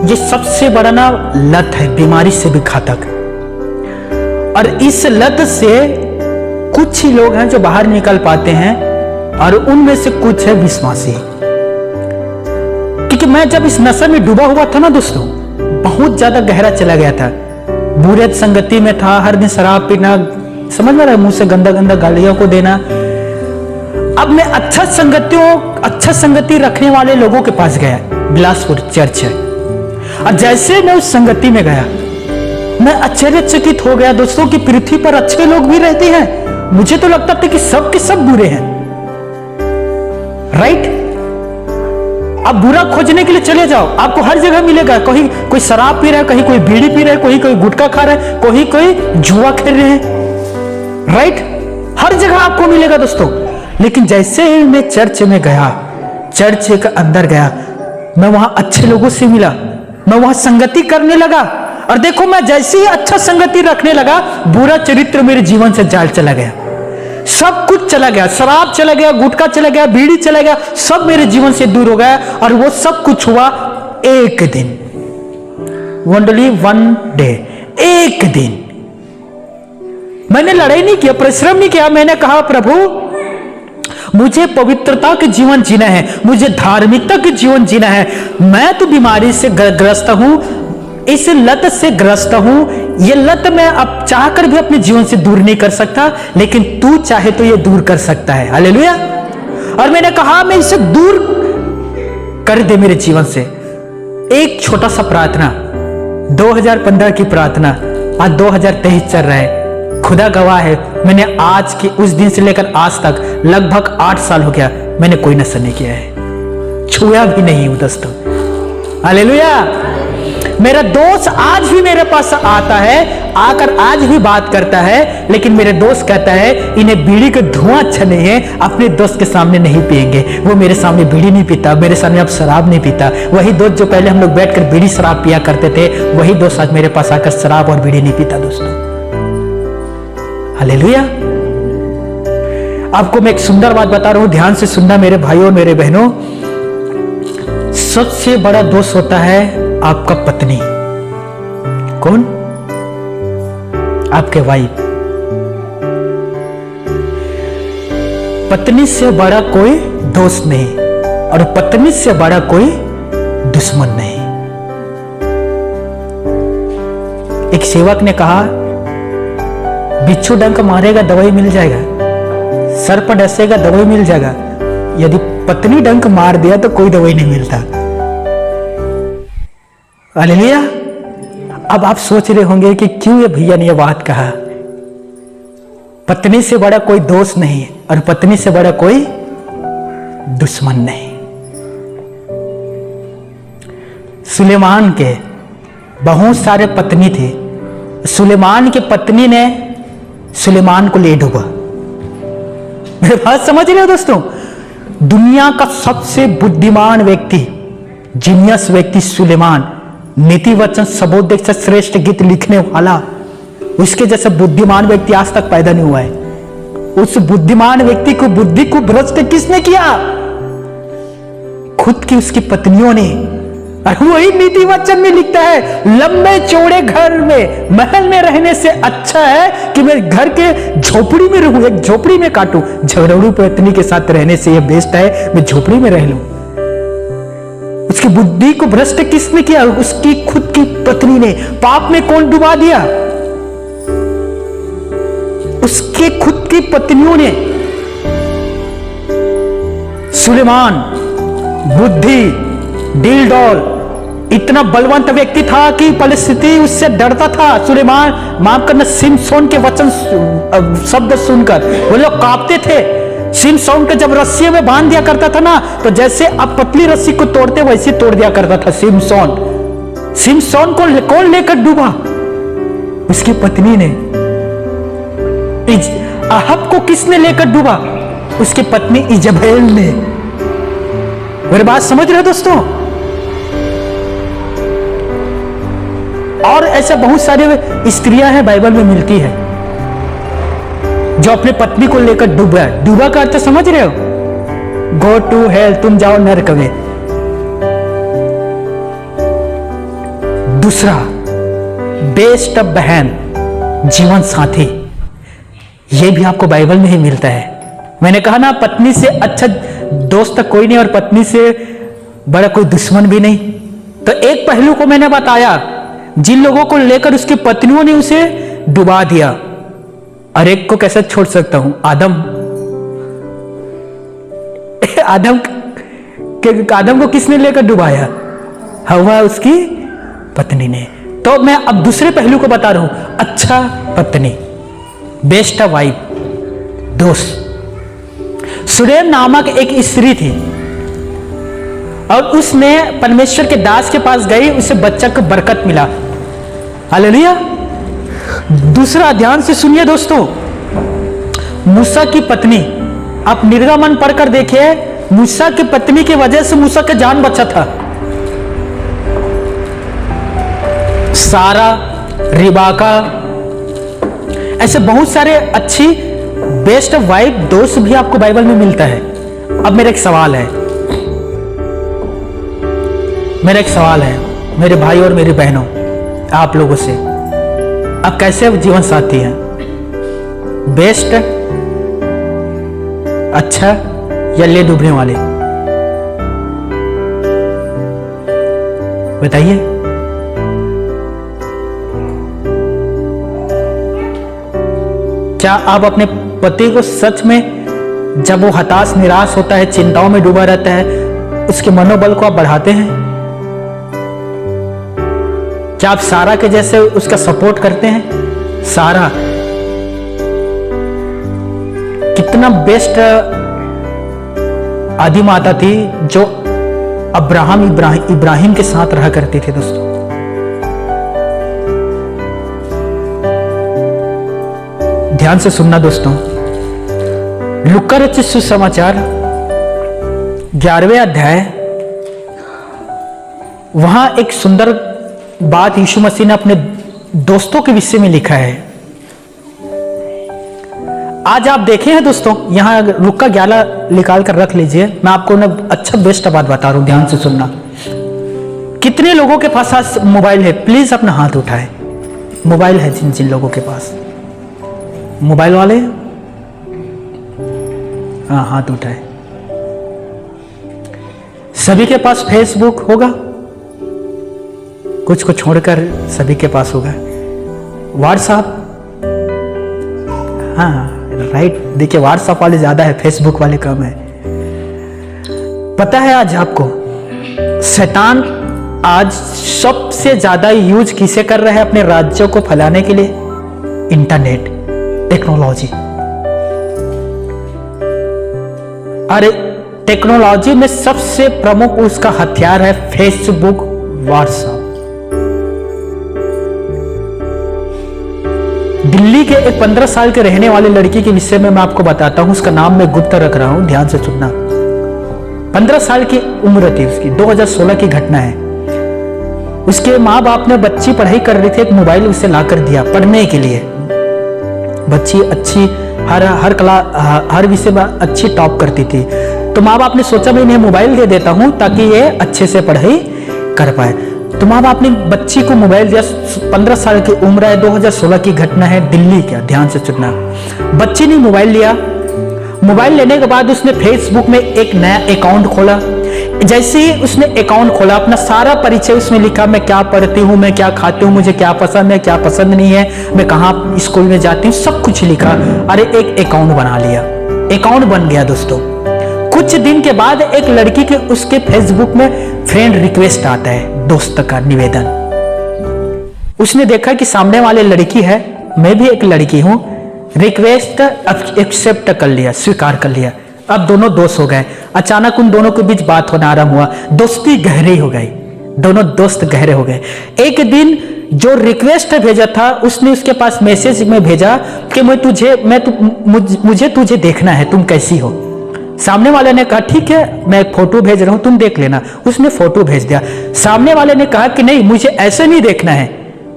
ये सबसे बड़ा ना लत है, बीमारी से भी घातक। और इस लत से कुछ ही लोग हैं जो बाहर निकल पाते हैं, और उनमें से कुछ है विश्वासी। क्योंकि मैं जब इस नशा में डूबा हुआ था ना दोस्तों, बहुत ज्यादा गहरा चला गया था, बुरे संगति में था, हर दिन शराब पीना, समझ में रहा, मुंह से गंदा गंदा गालियों को देना। अब मैं अच्छा संगति रखने वाले लोगों के पास गया, बिलासपुर चर्च है, और जैसे मैं उस संगति में गया, मैं आश्चर्यचकित हो गया दोस्तों कि पृथ्वी पर अच्छे लोग भी रहते हैं। मुझे तो लगता था कि सब के सब बुरे हैं। राइट? अब बुरा खोजने के लिए चले जाओ, आपको हर जगह मिलेगा। कहीं कोई शराब पी रहा है, कहीं कोई बीड़ी पी रहा है, कोई गुटखा खा रहा है, कोई जुआ खेल रहे हैं। राइट? हर जगह आपको मिलेगा दोस्तों। लेकिन जैसे ही मैं चर्च में गया, चर्च के अंदर गया, मैं वहां अच्छे लोगों से मिला, मैं वहां संगति करने लगा, और देखो मैं जैसे ही अच्छा संगति रखने लगा, बुरा चरित्र मेरे जीवन से जाल चला गया, सब कुछ चला गया, शराब चला गया, गुटखा चला गया, बीड़ी चला गया, सब मेरे जीवन से दूर हो गया। और वो सब कुछ हुआ एक दिन, ओनली वन डे, एक दिन। मैंने लड़ाई नहीं किया, परिश्रम नहीं किया, मैंने कहा प्रभु मुझे पवित्रता के जीवन जीना है, मुझे धार्मिकता के जीवन जीना है। मैं तो बीमारी से ग्रस्त हूं, इस लत से ग्रस्त हूं, ये लत मैं अब चाहकर भी अपने जीवन से दूर नहीं कर सकता, लेकिन तू चाहे तो ये दूर कर सकता है। हालेलुया। और मैंने कहा मैं इसे दूर कर दे मेरे जीवन से। एक छोटा सा प्रार्थना, 2015 की प्रार्थना, आज 2023 चल रहा है, खुदा गवाह है, मैंने आज के उस दिन से लेकर आज तक लगभग 8 साल हो गया, मैंने कोई नशा नहीं किया है, छुआ भी नहीं हूं दोस्तों। हालेलुया। मेरा दोस्त आज भी मेरे पास आता है, आकर आज भी बात करता है, लेकिन मेरे दोस्त कहता है इन्हें बीड़ी का धुआं अच्छा नहीं है, अपने दोस्त के सामने नहीं पिएंगे। वो मेरे सामने बीड़ी नहीं पीता, मेरे सामने अब शराब नहीं पीता। वही दोस्त जो पहले हम लोग बैठकर बीड़ी शराब पिया करते थे, वही दोस्त आज मेरे पास आकर शराब और बीड़ी नहीं पीता दोस्तों। हालेलुया। आपको मैं एक सुंदर बात बता रहा हूं, ध्यान से सुनना मेरे भाइयों और मेरे बहनों। सबसे बड़ा दोस्त होता है आपका पत्नी। कौन? आपके वाइफ। पत्नी से बड़ा कोई दोस्त नहीं, और पत्नी से बड़ा कोई दुश्मन नहीं। एक सेवक ने कहा बिच्छू डंक मारेगा दवाई मिल जाएगा, सर पर डसेगा दवाई मिल जाएगा, यदि पत्नी डंक मार दिया तो कोई दवाई नहीं मिलता। हालेलुया। अब आप सोच रहे होंगे कि क्यों ये भैया ने ये बात कहा। पत्नी से बड़ा कोई दोस्त नहीं, और पत्नी से बड़ा कोई दुश्मन नहीं। सुलेमान के बहुत सारे पत्नी थे, सुलेमान की पत्नी ने सुलेमान को ले डूबा। मेरे बात समझ रहे हो दोस्तों? दुनिया का सबसे बुद्धिमान व्यक्ति, जीनियस व्यक्ति सुलेमान, नीति वचन सबोदेश से श्रेष्ठ गीत लिखने वाला, उसके जैसा बुद्धिमान व्यक्ति आज तक पैदा नहीं हुआ है। उस बुद्धिमान व्यक्ति को बुद्धि को भ्रष्ट किसने किया? खुद की उसकी पत्नियों ने। और वही नीति वचन में लिखता है, लंबे चौड़े घर में महल में रहने से अच्छा है कि मैं घर के झोपड़ी में रहूं, एक झोपड़ी में काटूं। झगड़ू पत्नी के साथ रहने से यह बेस्ट है मैं झोपड़ी में रह लूं। उसकी बुद्धि को भ्रष्ट किसने किया? उसकी खुद की पत्नी ने। पाप में कौन डुबा दिया? उसके खुद की पत्नियों ने। सुलेमान बुद्धि दिल डॉल, इतना बलवंत व्यक्ति था कि परिस्थिति उससे डरता था। सुलेमान, माफ करना, सिमसोन के वचन शब्द सुनकर वो लोग कांपते थे। सिमसोन को जब रस्सी में बांध दिया करता था ना, तो जैसे अब पतली रस्सी को तोड़ते वैसे तोड़ दिया करता था सिमसोन। सिमसोन को कौन लेकर डूबा? उसकी पत्नी ने। अहब को किसने लेकर डूबा? उसकी पत्नी इजबेल ने। मेरी बात समझ रहे हो दोस्तों? और ऐसे बहुत सारे स्त्रियां हैं बाइबल में मिलती है जो अपने पत्नी को लेकर डूबा। डूबा का अर्थ समझ रहे हो? गो टू हेल, तुम जाओ नरक में। दूसरा बेस्ट बहन, जीवन साथी, यह भी आपको बाइबल में ही मिलता है। मैंने कहा ना, पत्नी से अच्छा दोस्त कोई नहीं और पत्नी से बड़ा कोई दुश्मन भी नहीं। तो एक पहलू को मैंने बताया, जिन लोगों को लेकर उसकी पत्नियों ने उसे डुबा दिया, और एक को कैसे छोड़ सकता हूं? आदम। आदम को किसने लेकर डुबाया? हवा, उसकी पत्नी ने। तो मैं अब दूसरे पहलू को बता रहा हूं, अच्छा पत्नी, बेस्ट वाइफ, दोस्त। सुलेम नामक एक स्त्री थी और उसने परमेश्वर के दास के पास गई, उसे बच्चा को बरकत मिला। हालेलुया। दूसरा, ध्यान से सुनिए दोस्तों, मूसा की पत्नी, आप निर्गमन पढ़कर देखिए, मूसा की पत्नी की वजह से मूसा का जान बचा था। सारा, रिबाका, ऐसे बहुत सारे अच्छी बेस्ट वाइफ दोस्त भी आपको बाइबल में मिलता है। अब मेरा एक सवाल है, मेरे भाई और मेरी बहनों, आप लोगों से, आप कैसे जीवन साथी हैं? बेस्ट, अच्छा या ले डूबने वाले? बताइए। क्या आप अपने पति को सच में, जब वो हताश निराश होता है, चिंताओं में डूबा रहता है, उसके मनोबल को आप बढ़ाते हैं? क्या आप सारा के जैसे उसका सपोर्ट करते हैं? सारा कितना बेस्ट आदि माता थी जो इब्राहिम के साथ रहा करती थी दोस्तों। ध्यान से सुनना दोस्तों, लूका रचित सुसमाचार 11वें अध्याय, वहां एक सुंदर बात यीशु मसीह ने अपने दोस्तों के विषय में लिखा है। आज आप देखे हैं दोस्तों, यहां लूका 11 निकाल कर रख लीजिए। मैं आपको ना अच्छा बेस्ट बात बता रहा हूं, ध्यान से सुनना। कितने लोगों के पास आज मोबाइल है? प्लीज अपना हाथ उठाए। मोबाइल है जिन जिन लोगों के पास, मोबाइल वाले, हाँ हाथ उठाए। सभी के पास फेसबुक होगा, कुछ को छोड़कर सभी के पास होगा। व्हाट्सएप, हाँ राइट, देखिए व्हाट्सएप वाले ज्यादा है, फेसबुक वाले कम है। पता है आज आपको, शैतान आज सबसे ज्यादा यूज किसे कर रहा है अपने राज्यों को फैलाने के लिए? Internet, technology. अरे टेक्नोलॉजी में सबसे प्रमुख उसका हथियार है फेसबुक, व्हाट्सएप। दिल्ली के एक 15 साल के रहने वाली लड़की के विषय में मैं आपको बताता हूं, उसका नाम मैं गुप्त रख रहा हूं, ध्यान से सुनना। 15 साल की उम्र थी उसकी, 2016 की घटना है। उसके माँ बाप ने, बच्ची पढ़ाई कर रही थी, एक मोबाइल उसे ला कर दिया पढ़ने के लिए। बच्ची अच्छी हर विषय में अच्छी टॉप करती थी, तो माँ बाप ने सोचा मैं इन्हें मोबाइल दे देता हूं ताकि ये अच्छे से पढ़ाई कर पाए। तो माँ बाप ने बच्ची को मोबाइल दिया, 15 साल की उम्र है, 2016 की घटना है, दिल्ली का, ध्यान से सुनना। बच्ची ने मोबाइल लिया, मोबाइल लेने के बाद उसने फेसबुक में एक नया अकाउंट खोला। जैसे ही उसने अकाउंट खोला, अपना सारा परिचय उसमें लिखा, मैं क्या पढ़ती हूँ, मैं क्या खाती हूँ, मुझे क्या पसंद है, क्या पसंद नहीं है, मैं कहाँ स्कूल में जाती हूँ, सब कुछ लिखा। अरे एक अकाउंट बना लिया, अकाउंट बन गया दोस्तों। कुछ दिन के बाद एक लड़की के उसके फेसबुक में फ्रेंड रिक्वेस्ट आता है, दोस्त का निवेदन। उसने देखा कि सामने वाले लड़की है, मैं भी एक लड़की हूं, रिक्वेस्ट एक्सेप्ट कर लिया, स्वीकार कर लिया। अब दोनों दोस्त हो गए। अचानक उन दोनों के बीच बात होना आरंभ हुआ, दोस्ती गहरी हो गई, दोनों दोस्त गहरे हो गए। एक दिन जो रिक्वेस्ट भेजा था, उसने उसके पास मैसेज में भेजा कि मुझे तुझे देखना है, तुम कैसी हो। सामने वाले ने कहा ठीक है, मैं एक फोटो भेज रहा हूं, तुम देख लेना। उसने फोटो भेज दिया। सामने वाले ने कहा कि नहीं, मुझे ऐसे नहीं देखना है,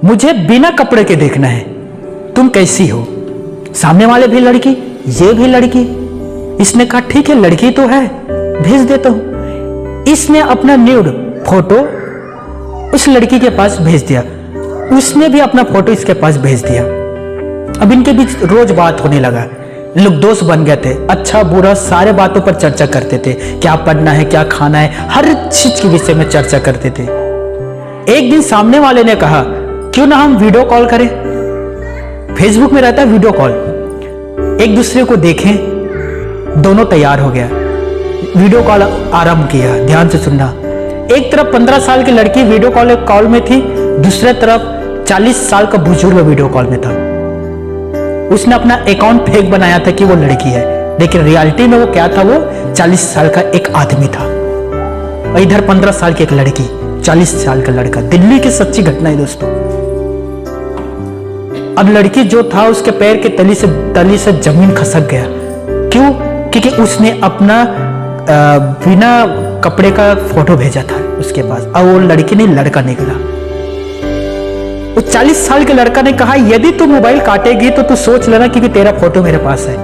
मुझे बिना कपड़े के देखना है, तुम कैसी हो। सामने वाले भी लड़की, ये भी लड़की। इसने कहा ठीक है, लड़की तो है, भेज देता हूं। इसने अपना न्यूड फोटो उस लड़की के पास भेज दिया, उसने भी अपना फोटो इसके पास भेज दिया। अब इनके बीच रोज बात होने लगा, लोग दोस्त बन गए थे, अच्छा बुरा सारे बातों पर चर्चा करते थे, क्या पढ़ना है, क्या खाना है, हर चीज के विषय में चर्चा करते थे। एक दिन सामने वाले ने कहा क्यों ना हम वीडियो कॉल करें, फेसबुक में रहता है वीडियो कॉल, एक दूसरे को देखें। दोनों तैयार हो गया, वीडियो कॉल आरंभ किया। ध्यान से सुनना, एक तरफ 15 साल की लड़की वीडियो कॉल में थी, दूसरे तरफ 40 साल का बुजुर्ग वीडियो कॉल में था। उसने अपना अकाउंट फेक बनाया था कि वो लड़की है, लेकिन रियलिटी में वो क्या था, वो 40 साल का एक आदमी था। इधर 15 साल की एक लड़की, 40 साल का लड़का। दिल्ली की सच्ची घटना है दोस्तों। अब लड़की जो था, उसके पैर के तली से जमीन खसक गया। क्यों? क्योंकि उसने अपना बिना कपड़े का फोटो भेजा था उसके पास। अब वो लड़की नहीं, लड़का निकला। उस 40 साल के लड़का ने कहा यदि तू मोबाइल काटेगी तो तू सोच लेना, क्योंकि तेरा फोटो मेरे पास है,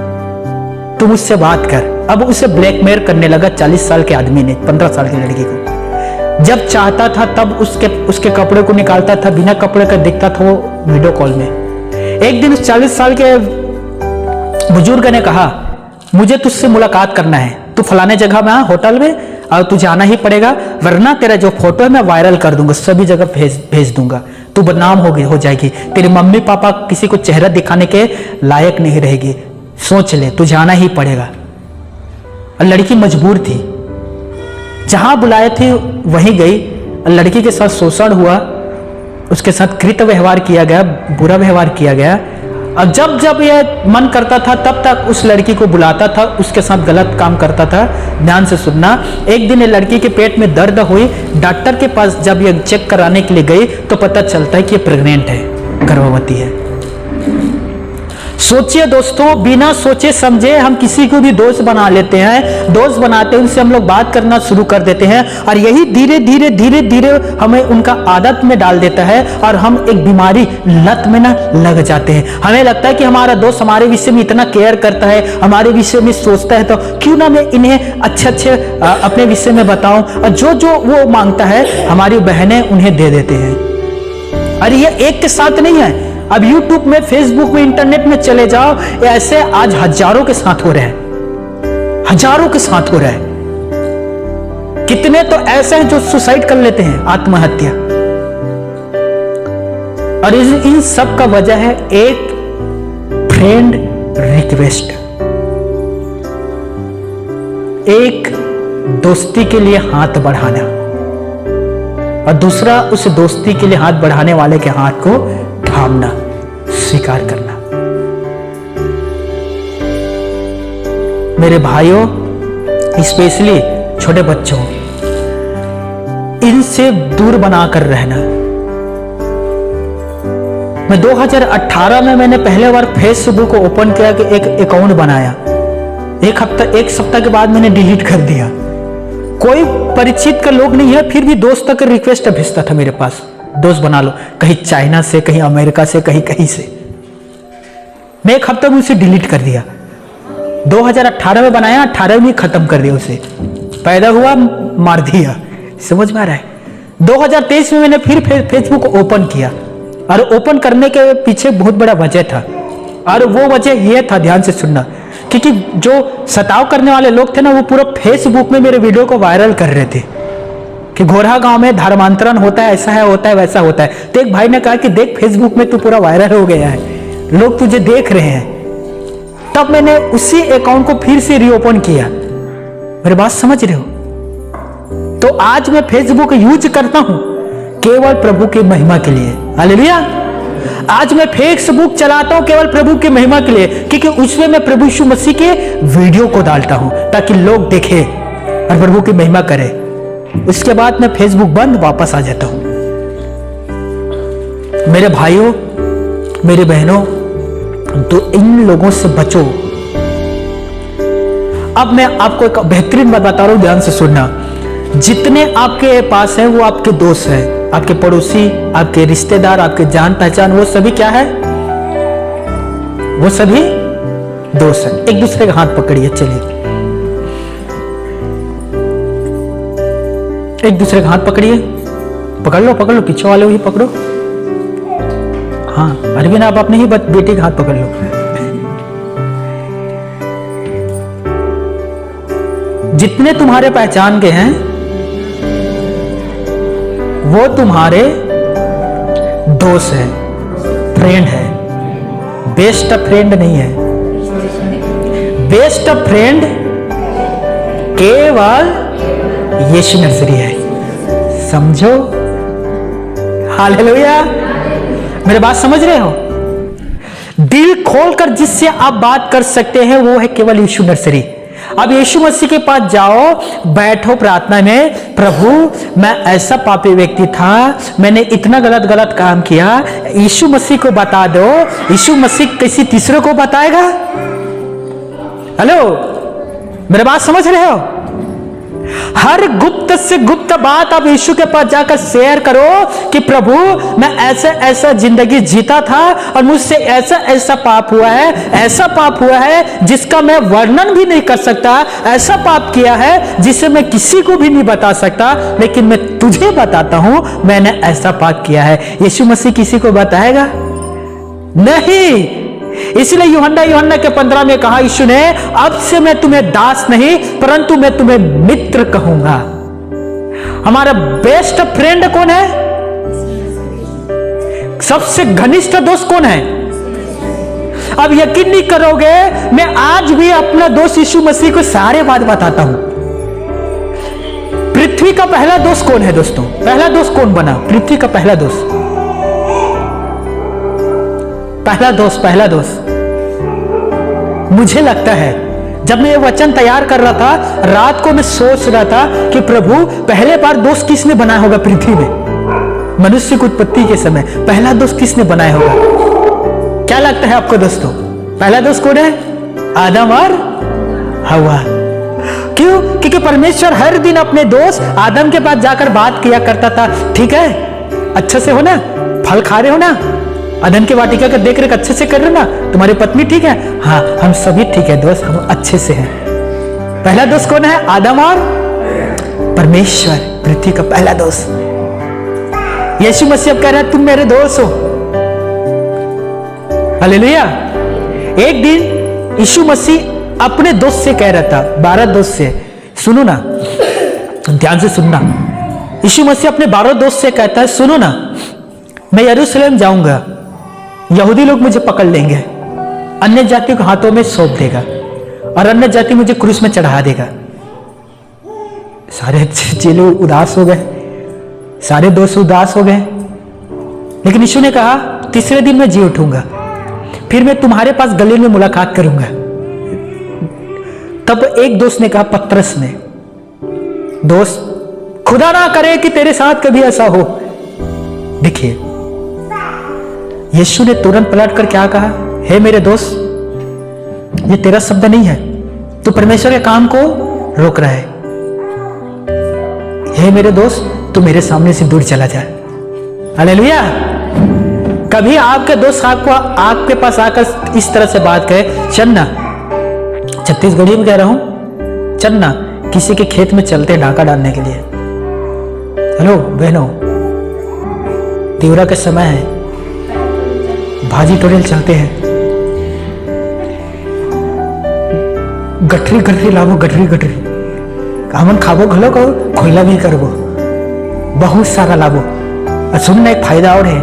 तू मुझसे बात कर। अब उसे ब्लैकमेल करने लगा 40 साल के आदमी ने 15 साल की लड़की को। जब चाहता था तब उसके कपड़े को निकालता था, बिना कपड़े का दिखता था वो वीडियो कॉल में। एक दिन उस 40 साल के बुजुर्ग ने कहा मुझे तुझसे मुलाकात करना है, तू फलाने जगह में होटल में, और तुझे आना ही पड़ेगा, वरना तेरा जो फोटो है मैं वायरल कर दूंगा, सभी जगह भेज दूंगा, तू बदनाम हो जाएगी, तेरे मम्मी पापा किसी को चेहरा दिखाने के लायक नहीं रहेगी, सोच ले, तुझे आना ही पड़ेगा। और लड़की मजबूर थी, जहां बुलाए थे वहीं गई। लड़की के साथ शोषण हुआ, उसके साथ कृत व्यवहार किया गया, बुरा व्यवहार किया गया। अब जब यह मन करता था तब तक उस लड़की को बुलाता था, उसके साथ गलत काम करता था। ध्यान से सुनना, एक दिन लड़की के पेट में दर्द हुई, डॉक्टर के पास जब यह चेक कराने के लिए गई तो पता चलता है कि ये प्रेग्नेंट है, गर्भवती है। सोचिए दोस्तों, बिना सोचे समझे हम किसी को भी दोस्त बना लेते हैं, दोस्त बनाते हैं, उनसे हम लोग बात करना शुरू कर देते हैं, और यही धीरे धीरे हमें उनका आदत में डाल देता है, और हम एक बीमारी लत में ना लग जाते हैं। हमें लगता है कि हमारा दोस्त हमारे विषय में इतना केयर करता है, हमारे विषय में सोचता है, तो क्यों ना मैं इन्हें अच्छे अपने विषय में बताऊं, और जो वो मांगता है हमारी बहनें उन्हें दे देते हैं। अरे ये एक के साथ नहीं है, अब YouTube में, फेसबुक में, इंटरनेट में चले जाओ, ऐसे आज हजारों के साथ हो रहे हैं, हजारों के साथ हो रहा है। कितने तो ऐसे हैं जो सुसाइड कर लेते हैं, आत्महत्या। और इन सब का वजह है एक फ्रेंड रिक्वेस्ट, एक दोस्ती के लिए हाथ बढ़ाना, और दूसरा उस दोस्ती के लिए हाथ बढ़ाने वाले के हाथ को थामना, स्वीकार करना। मेरे भाइयों, स्पेशली छोटे बच्चों, इनसे दूर बनाकर रहना। मैं 2018 में मैंने पहले बार फेसबुक को ओपन किया कि एक अकाउंट बनाया, एक सप्ताह के बाद मैंने डिलीट कर दिया। कोई परिचित का लोग नहीं है, फिर भी दोस्त तक रिक्वेस्ट भेजता था मेरे पास, दोस्त बना लो, कहीं चाइना से, कहीं अमेरिका से, कहीं से। मैं एक हफ्ते में उसे डिलीट कर दिया। 2018 में बनाया, 18 में खत्म कर दिया उसे। पैदा हुआ, मार दिया। समझ में आ रहा है? 2023 में मैंने फिर फेसबुक ओपन किया, और ओपन करने के पीछे बहुत बड़ा वजह था, और वो वजह ये था, ध्यान से सुनना, क्योंकि जो सताव करने वाले लोग थे ना, वो पूरा फेसबुक में मेरे वीडियो को वायरल कर रहे थे कि घोरा गांव में धर्मांतरण होता है, ऐसा है, होता है, वैसा होता है। तो एक भाई ने कहा कि देख, फेसबुक में तू पूरा वायरल हो गया है, लोग तुझे देख रहे हैं। तब मैंने उसी अकाउंट को फिर से रीओपन किया। मेरी बात समझ रहे हो? तो आज मैं फेसबुक यूज करता हूं केवल प्रभु की महिमा के लिए। हालेलुया। आज मैं फेसबुक चलाता हूं केवल प्रभु की महिमा के लिए, क्योंकि उसमें मैं प्रभु यीशु मसीह के वीडियो को डालता हूं ताकि लोग देखें और प्रभु की महिमा करें। उसके बाद मैं फेसबुक बंद वापस आ जाता हूं। मेरे भाइयों, मेरी बहनों, तो इन लोगों से बचो। अब मैं आपको एक बेहतरीन बात बता रहा हूं, ध्यान से सुनना। जितने आपके पास हैं वो आपके दोस्त हैं, आपके पड़ोसी, आपके रिश्तेदार, आपके जान पहचान, वो सभी क्या है? वो सभी दोस्त हैं। एक दूसरे का हाथ पकड़िए, चलिए एक दूसरे का हाथ पकड़िए, पकड़ लो, पकड़ लो, पीछे वाले ही पकड़ो। हाँ, अरविंद आप अपने ही बेटी का हाथ पकड़ लो। जितने तुम्हारे पहचान के हैं वो तुम्हारे दोस्त है, फ्रेंड है। बेस्ट फ्रेंड नहीं है। बेस्ट फ्रेंड केवल यीशु नजरी है। समझो? हालेलुया। मेरे बात समझ रहे हो? दिल खोलकर जिससे आप बात कर सकते हैं वो है केवल यीशु नर्सरी। अब यीशु मसीह के पास जाओ, बैठो प्रार्थना में, प्रभु मैं ऐसा पापी व्यक्ति था, मैंने इतना गलत काम किया, यीशु मसीह को बता दो। यीशु मसीह किसी तीसरे को बताएगा? हेलो, मेरे बात समझ रहे हो? हर गुप्त से गुप्त बात आप यीशु के पास जाकर शेयर करो कि प्रभु मैं ऐसा जिंदगी जीता था और मुझसे ऐसा पाप हुआ है, ऐसा पाप हुआ है जिसका मैं वर्णन भी नहीं कर सकता, ऐसा पाप किया है जिसे मैं किसी को भी नहीं बता सकता, लेकिन मैं तुझे बताता हूं मैंने ऐसा पाप किया है। यीशु मसीह किसी को बताएगा? नहीं। इसलिए यूहन्ना के 15 में कहा यीशु ने, अब से मैं तुम्हें दास नहीं परंतु मैं तुम्हें मित्र कहूंगा। हमारा बेस्ट फ्रेंड कौन है? सबसे घनिष्ठ दोस्त कौन है? अब यकीन नहीं करोगे, मैं आज भी अपना दोस्त यीशु मसीह को सारे बात बताता हूं। पृथ्वी का पहला दोस्त कौन है दोस्तों? पहला दोस्त कौन बना? पृथ्वी का पहला दोस्त, पहला दोस्त मुझे लगता है जब मैं ये वचन तैयार कर रहा था, रात को मैं सोच रहा था कि प्रभु पहले बार दोस्त किसने बनाया होगा पृथ्वी में? मनुष्य की उत्पत्ति के समय पहला दोस्त किसने बनाया होगा? क्या लगता है आपको दोस्तों? पहला दोस्त कौन है? आदम और हवा। क्यों? क्योंकि परमेश्वर हर दिन अपने दोस्त आदम के पास जाकर बात किया करता था। ठीक है, अच्छे से हो ना? फल खा रहे हो ना? अदन की वाटिका का देख रेख अच्छे से कर रहे ना? तुम्हारी पत्नी ठीक है? हाँ, हम सभी ठीक है दोस्त, हम अच्छे से हैं। पहला दोस्त कौन है? आदम और परमेश्वर, पृथ्वी का पहला दोस्त। यीशु मसीह अब कह रहा है तुम मेरे दोस्त हो। हालेलुया। एक दिन यीशु मसीह अपने दोस्त से कह रहा था, 12 दोस्त से, सुनो ना, ध्यान से सुनना। यीशु मसीह अपने 12 दोस्त से कहता है, सुनो ना, मैं यरूशलेम जाऊंगा, यहूदी लोग मुझे पकड़ लेंगे, अन्य जातियों के हाथों में सौंप देगा और अन्य जाति मुझे क्रूस में चढ़ा देगा। सारे चेले उदास हो गए, सारे दोस्त उदास हो गए। लेकिन यीशु ने कहा तीसरे दिन मैं जी उठूंगा, फिर मैं तुम्हारे पास गलील में मुलाकात करूंगा। तब एक दोस्त ने कहा, पतरस ने, दोस्त खुदा ना करे कि तेरे साथ कभी ऐसा हो। देखिए यीशु ने तुरंत पलट कर क्या कहा, हे मेरे दोस्त, ये तेरा शब्द नहीं है, तू परमेश्वर के काम को रोक रहा है। हे मेरे दोस्त, तू मेरे सामने से दूर चला जा। हालेलुया। कभी आपके दोस्त आपके पास आकर इस तरह से बात कहे, चल ना, छत्तीसगढ़ी में कह रहा हूं, चल ना किसी के खेत में चलते डाका डालने के लिए। हेलो बहनों, त्योहार का समय है, भाजी टोरेल चलते हैं। गठरी गठरी लाबो, गठरी गठरी हमन खाबो घलो को खोइला भी करबो, बहुत सारा लाबो। और सुनना एक फायदा और है,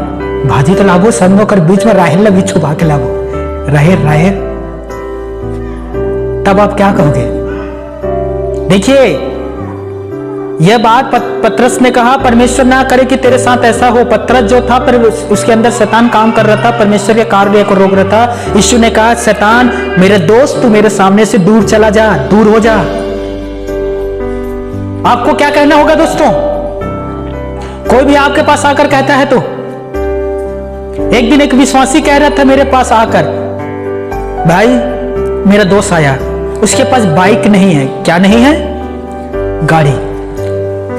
भाजी तो लाबो संगो कर बीच में राहेर ला भी छुपा के लाबो, राहेर राहेर। तब आप क्या कहोगे? देखिए यह बात पतरस ने कहा, परमेश्वर ना करे कि तेरे साथ ऐसा हो। पतरस जो था पर उसके अंदर शैतान काम कर रहा था, परमेश्वर के कार्य को रोक रहा था। यीशु ने कहा, शैतान मेरे दोस्त तू मेरे सामने से दूर चला जा, दूर हो जा। आपको क्या कहना होगा दोस्तों? कोई भी आपके पास आकर कहता है तो, एक दिन एक विश्वासी कह रहा था मेरे पास आकर, भाई मेरा दोस्त आया, उसके पास बाइक नहीं है। क्या नहीं है? गाड़ी।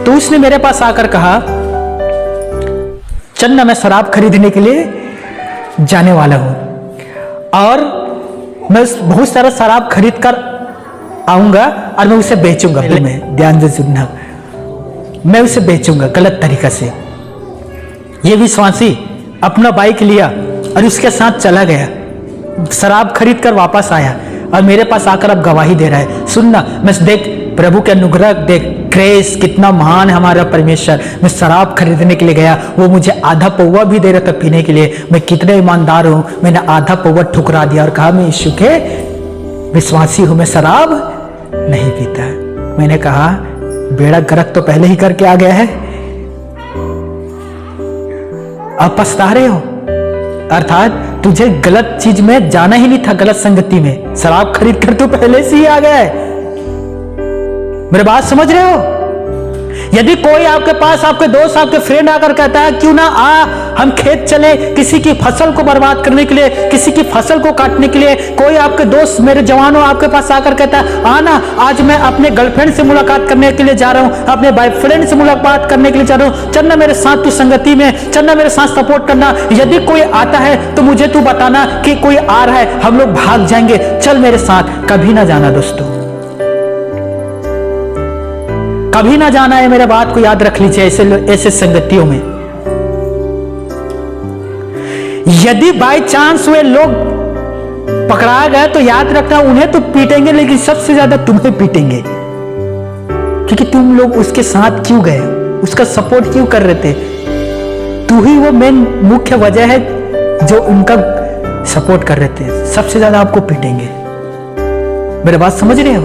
तो उसने मेरे पास आकर कहा, चन्ना मैं शराब खरीदने के लिए जाने वाला हूं और मैं बहुत सारा शराब खरीद कर आऊंगा और मैं उसे बेचूंगा। मैं ध्यान से सुनना, मैं उसे बेचूंगा गलत तरीका से। ये विश्वासी अपना बाइक लिया और उसके साथ चला गया, शराब खरीद कर वापस आया और मेरे पास आकर अब गवाही दे रहा है। सुनना, मैं देख प्रभु के अनुग्रह, देख ग्रेस कितना महान है हमारा परमेश्वर। मैं शराब खरीदने के लिए गया, वो मुझे आधा पौवा भी दे रहा था पीने के लिए। मैं कितने ईमानदार हूं, मैंने आधा पौवा ठुकरा दिया और कहा मैं यीशु के विश्वासी हूं, मैं शराब नहीं पीता। मैंने कहा बेड़ा गर्क तो पहले ही करके आ गया है, अब पछता रहे हो। अर्थात तुझे गलत चीज में जाना ही नहीं था, गलत संगति में। शराब खरीद कर तू पहले से ही आ गया है। मेरी बात समझ रहे हो? यदि कोई आपके पास, आपके दोस्त, आपके फ्रेंड आकर कहता है क्यों ना आ हम खेत चले किसी की फसल को बर्बाद करने के लिए, किसी की फसल को काटने के लिए, कोई आपके दोस्त मेरे जवानों आपके पास आकर कहता है आना आज मैं अपने गर्लफ्रेंड से मुलाकात करने के लिए जा रहा हूं, अपने बॉयफ्रेंड से मुलाकात करने के लिए जा रहा हूं, चलना मेरे साथ तू संगति में, चलना मेरे साथ सपोर्ट करना। यदि कोई आता है तो मुझे तू बताना कि कोई आ रहा है, हम लोग भाग जाएंगे, चल मेरे साथ। कभी ना जाना दोस्तों, कभी ना जाना है। मेरे बात को याद रख लीजिए ऐसे संगतियों में। यदि बाय चांस वे लोग पकड़ा गए तो याद रखना, उन्हें तो पीटेंगे लेकिन सबसे ज्यादा तुम्हें पीटेंगे, क्योंकि तुम लोग उसके साथ क्यों गए, उसका सपोर्ट क्यों कर रहे थे। तू ही वो मेन मुख्य वजह है जो उनका सपोर्ट कर रहे थे, सबसे ज्यादा आपको पीटेंगे। मेरी बात समझ रहे हो?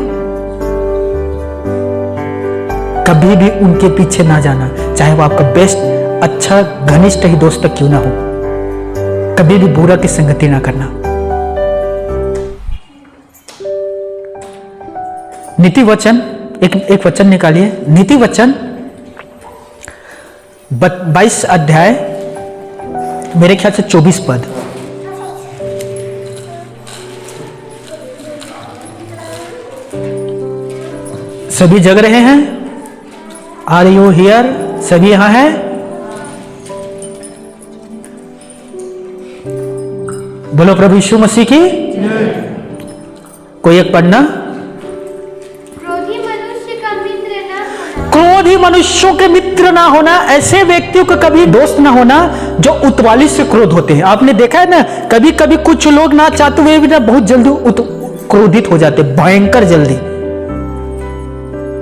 कभी भी उनके पीछे ना जाना, चाहे वो आपका बेस्ट, अच्छा, घनिष्ठ ही दोस्त क्यों ना हो। कभी भी बुरा की संगति ना करना। नीति वचन, एक वचन निकालिए। नीति वचन 22 अध्याय, मेरे ख्याल से 24 पद। सभी जग रहे हैं? Are you here? सभी यहां हैं? बोलो प्रभु यीशु मसीह की। कोई एक पढ़ना। क्रोधी मनुष्य का मित्र ना होना, क्रोधी मनुष्यों के मित्र ना होना, ऐसे व्यक्तियों का कभी दोस्त ना होना जो उतवाली से क्रोध होते हैं। आपने देखा है ना, कभी कभी कुछ लोग ना चाहते हुए भी ना बहुत जल्दी क्रोधित हो जाते, भयंकर जल्दी।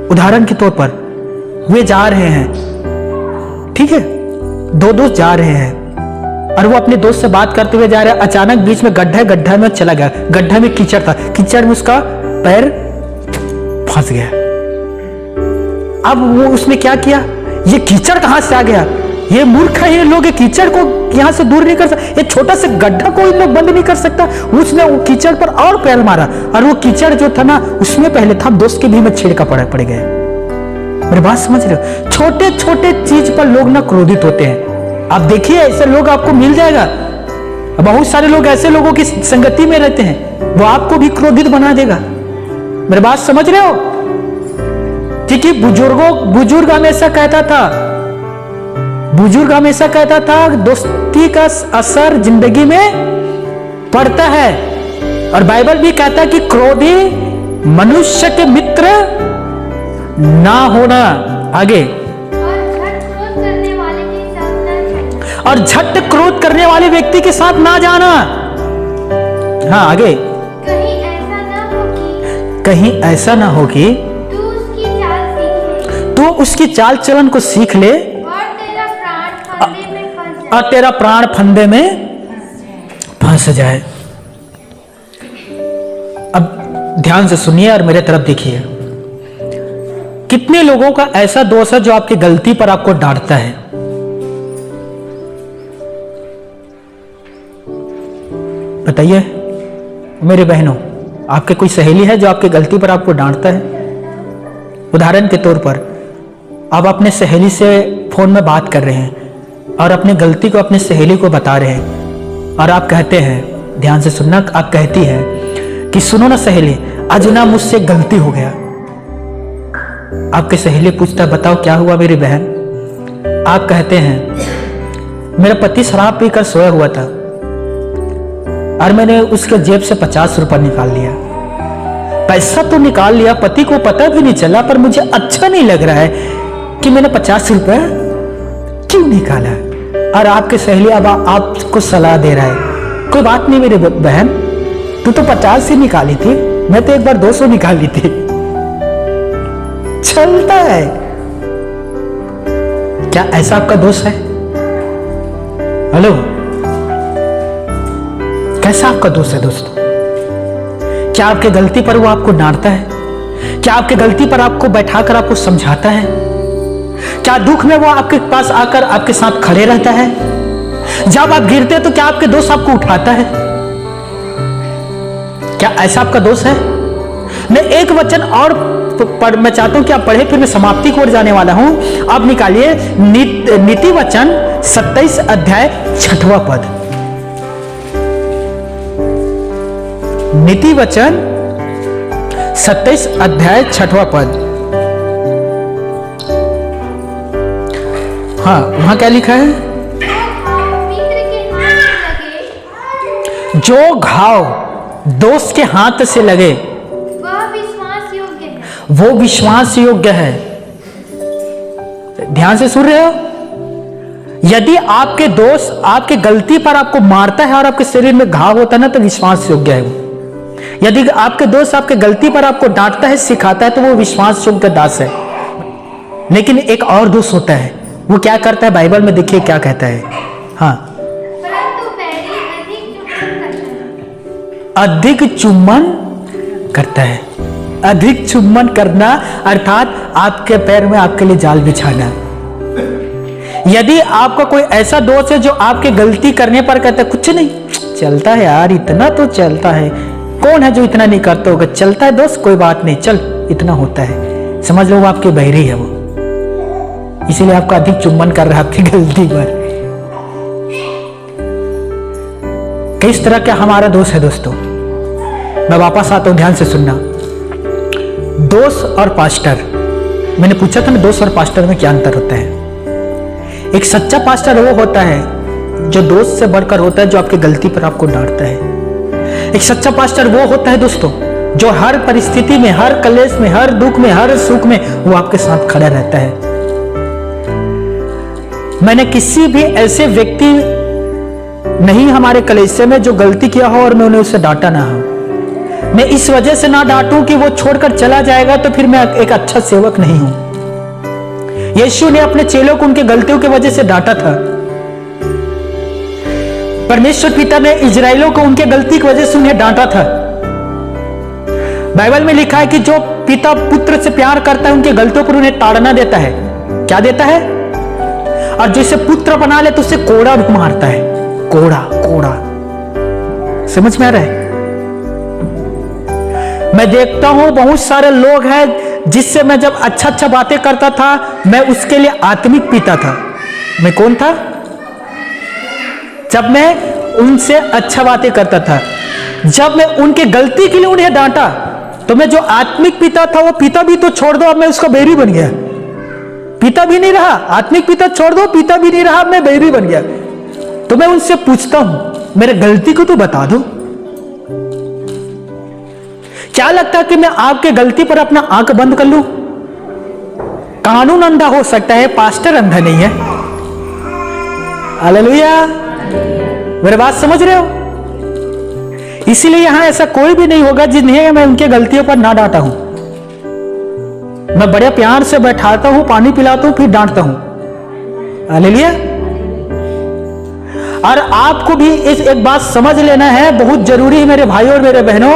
उदाहरण के तौर पर वे जा रहे हैं, ठीक है, दो दोस्त जा रहे हैं और वो अपने दोस्त से बात करते हुए जा रहे हैं। अचानक बीच में गड्ढा में चला गया, गड्ढा में कीचड़ था, कीचड़ में उसका पैर फंस गया। अब वो उसने क्या किया, ये कीचड़ कहां से आ गया, ये मूर्ख है ये लोग, कीचड़ को यहां से दूर नहीं कर सकते, ये छोटा सा गड्ढा कोई लोग बंद नहीं कर सकता। उसने वो कीचड़ पर और पैर मारा और वो कीचड़ जो था ना उसमें पहले था, दोस्त के भी में छिड़का पड़ गए। मेरी बात समझ रहे हो? छोटे छोटे चीज पर लोग ना क्रोधित होते हैं। आप देखिए ऐसे लोग आपको मिल जाएगा, बहुत सारे लोग ऐसे लोगों की संगति में रहते हैं, वो आपको भी क्रोधित बना देगा। मेरी बात समझ रहे हो? ठीक है, बुजुर्ग हमेशा कहता था दोस्ती का असर जिंदगी में पड़ता है, और बाइबल भी कहता है कि क्रोधी मनुष्य के मित्र ना होना। आगे, और झट और झट क्रोध करने वाले व्यक्ति के साथ ना जाना। हाँ आगे, कहीं ऐसा ना हो कि तू उसकी चाल चलन को सीख ले और तेरा प्राण फंदे में फंस जाए। अब ध्यान से सुनिए और मेरे तरफ देखिए। कितने लोगों का ऐसा दोस्त है जो आपकी गलती पर आपको डांटता है? बताइए मेरे बहनों, आपके कोई सहेली है जो आपकी गलती पर आपको डांटता है? उदाहरण के तौर पर आप अपने सहेली से फोन में बात कर रहे हैं और अपनी गलती को अपनी सहेली को बता रहे हैं और आप कहते हैं, ध्यान से सुनना, आप कहती है कि सुनो ना सहेली, आज ना मुझसे गलती हो गया। आपके सहेली पूछता, बताओ क्या हुआ मेरी बहन? आप कहते हैं, मेरा पति शराब पीकर सोया हुआ था और मैंने उसके जेब से 50 रुपए निकाल लिया। पैसा तो निकाल लिया, पति को पता भी नहीं चला, पर मुझे अच्छा नहीं लग रहा है कि मैंने 50 रुपए क्यों निकाला। और आपके सहेली अब आपको सलाह दे रहा है, कोई बात नहीं मेरी बहन, तू तो 50 ही निकाली थी, मैं तो एक बार 200 निकाल ली थी। चलता है क्या? ऐसा आपका दोस्त है? हेलो, कैसा आपका दोस्त है दोस्तों? क्या आपके गलती पर वो आपको डांटता है? क्या आपके गलती पर आपको बैठाकर आपको समझाता है? क्या दुख में वो आपके पास आकर आपके साथ खड़े रहता है? जब आप गिरते तो क्या आपके दोस्त आपको उठाता है? क्या ऐसा आपका दोस्त है? मैं एक वचन और मैं चाहता हूं कि आप पढ़े, फिर मैं समाप्ति की ओर जाने वाला हूं। आप निकालिए नीति वचन 27 अध्याय 6वां पद। नीति वचन 27 अध्याय 6वां पद। हाँ, वहां क्या लिखा है? जो घाव दोस्त के हाथ से लगे वो विश्वास योग्य है। ध्यान से सुन रहे हो? यदि आपके दोस्त आपके गलती पर आपको मारता है और आपके शरीर में घाव होता है ना, तो विश्वास योग्य है वो। यदि आपके दोस्त आपके गलती पर आपको डांटता है, सिखाता है, तो वो विश्वास योग्य दास है। लेकिन एक और दोस्त होता है, वो क्या करता है? बाइबल में देखिए क्या कहता है। हाँ, अधिक चुम्बन करता है। अधिक चुम्बन करना अर्थात आपके पैर में आपके लिए जाल बिछाना। यदि आपका कोई ऐसा दोस्त है जो आपके गलती करने पर कहता है, कुछ नहीं चलता है यार, इतना तो चलता है, कौन है जो इतना नहीं करता होगा, चलता है दोस्त, कोई बात नहीं, चल इतना होता है, समझ लो वो आपके बहरी है वो, इसीलिए आपका अधिक चुम्बन कर रहा है आपकी गलती पर। किस तरह का हमारा दोस्त है दोस्तों? मैं वापस आता हूं, ध्यान से सुनना। दोस्त और पास्टर, मैंने पूछा था ना दोस्त और पास्टर में क्या अंतर होता है। एक सच्चा पास्टर वो होता है जो दोस्त से बढ़कर होता है, जो आपकी गलती पर आपको डांटता है। एक सच्चा पास्टर वो होता है दोस्तों जो हर परिस्थिति में, हर कलेश में, हर दुख में, हर सुख में वो आपके साथ खड़ा रहता है। मैंने किसी भी ऐसे व्यक्ति नहीं हमारे कलेशे में जो गलती किया हो और मैं उन्हें उससे डांटा ना हो। मैं इस वजह से ना डांटूं कि वो छोड़कर चला जाएगा तो फिर मैं एक अच्छा सेवक नहीं हूं। यीशु ने अपने चेलों को उनके गलतियों की वजह से डांटा था। परमेश्वर पिता ने इजराइलों को उनके गलती की वजह से उन्हें डांटा था। बाइबल में लिखा है कि जो पिता पुत्र से प्यार करता है उनके गलतियों पर उन्हें ताड़ना देता है। क्या देता है? और जिसे पुत्र बना ले तो उसे कोड़ा भी मारता है। कोड़ा, कोड़ा, समझ में आ रहा है? मैं देखता हूं बहुत सारे लोग हैं जिससे मैं जब अच्छा अच्छा बातें करता था, मैं उसके लिए आत्मिक पिता था। मैं कौन था? जब मैं उनसे अच्छा बातें करता था, जब मैं उनके गलती के लिए उन्हें डांटा, तो मैं जो आत्मिक पिता था वो पिता भी तो छोड़ दो, अब मैं उसका बैरी बन गया। पिता भी नहीं रहा, आत्मिक पिता छोड़ दो, पिता भी नहीं रहा, अब मैं बैरी बन गया। तो मैं उनसे पूछता हूं, मेरे गलती को तो बता दो। क्या लगता है कि मैं आपके गलती पर अपना आंख बंद कर लूं? कानून अंधा हो सकता है, पास्टर अंधा नहीं है। हालेलुया। मेरे बात समझ रहे हो? इसीलिए यहां ऐसा कोई भी नहीं होगा जिन्हें मैं उनके गलतियों पर ना डांटा हूं। मैं बड़े प्यार से बैठाता हूं, पानी पिलाता हूं, फिर डांटता हूं। हालेलुया। और आपको भी इस एक बात समझ लेना है, बहुत जरूरी है मेरे भाइयों और मेरे बहनों,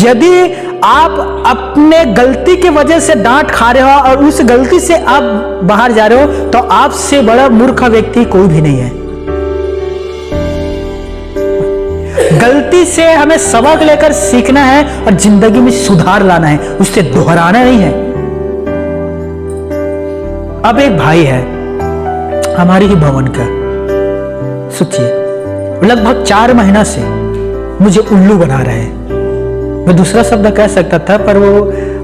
यदि आप अपने गलती की वजह से डांट खा रहे हो और उस गलती से आप बाहर जा रहे हो, तो आपसे बड़ा मूर्ख व्यक्ति कोई भी नहीं है। गलती से हमें सबक लेकर सीखना है और जिंदगी में सुधार लाना है, उससे दोहराना नहीं है। अब एक भाई है हमारी ही भवन का, सोचिए, लगभग 4 महीना से मुझे उल्लू बना रहे हैं। मैं दूसरा शब्द कह सकता था पर वो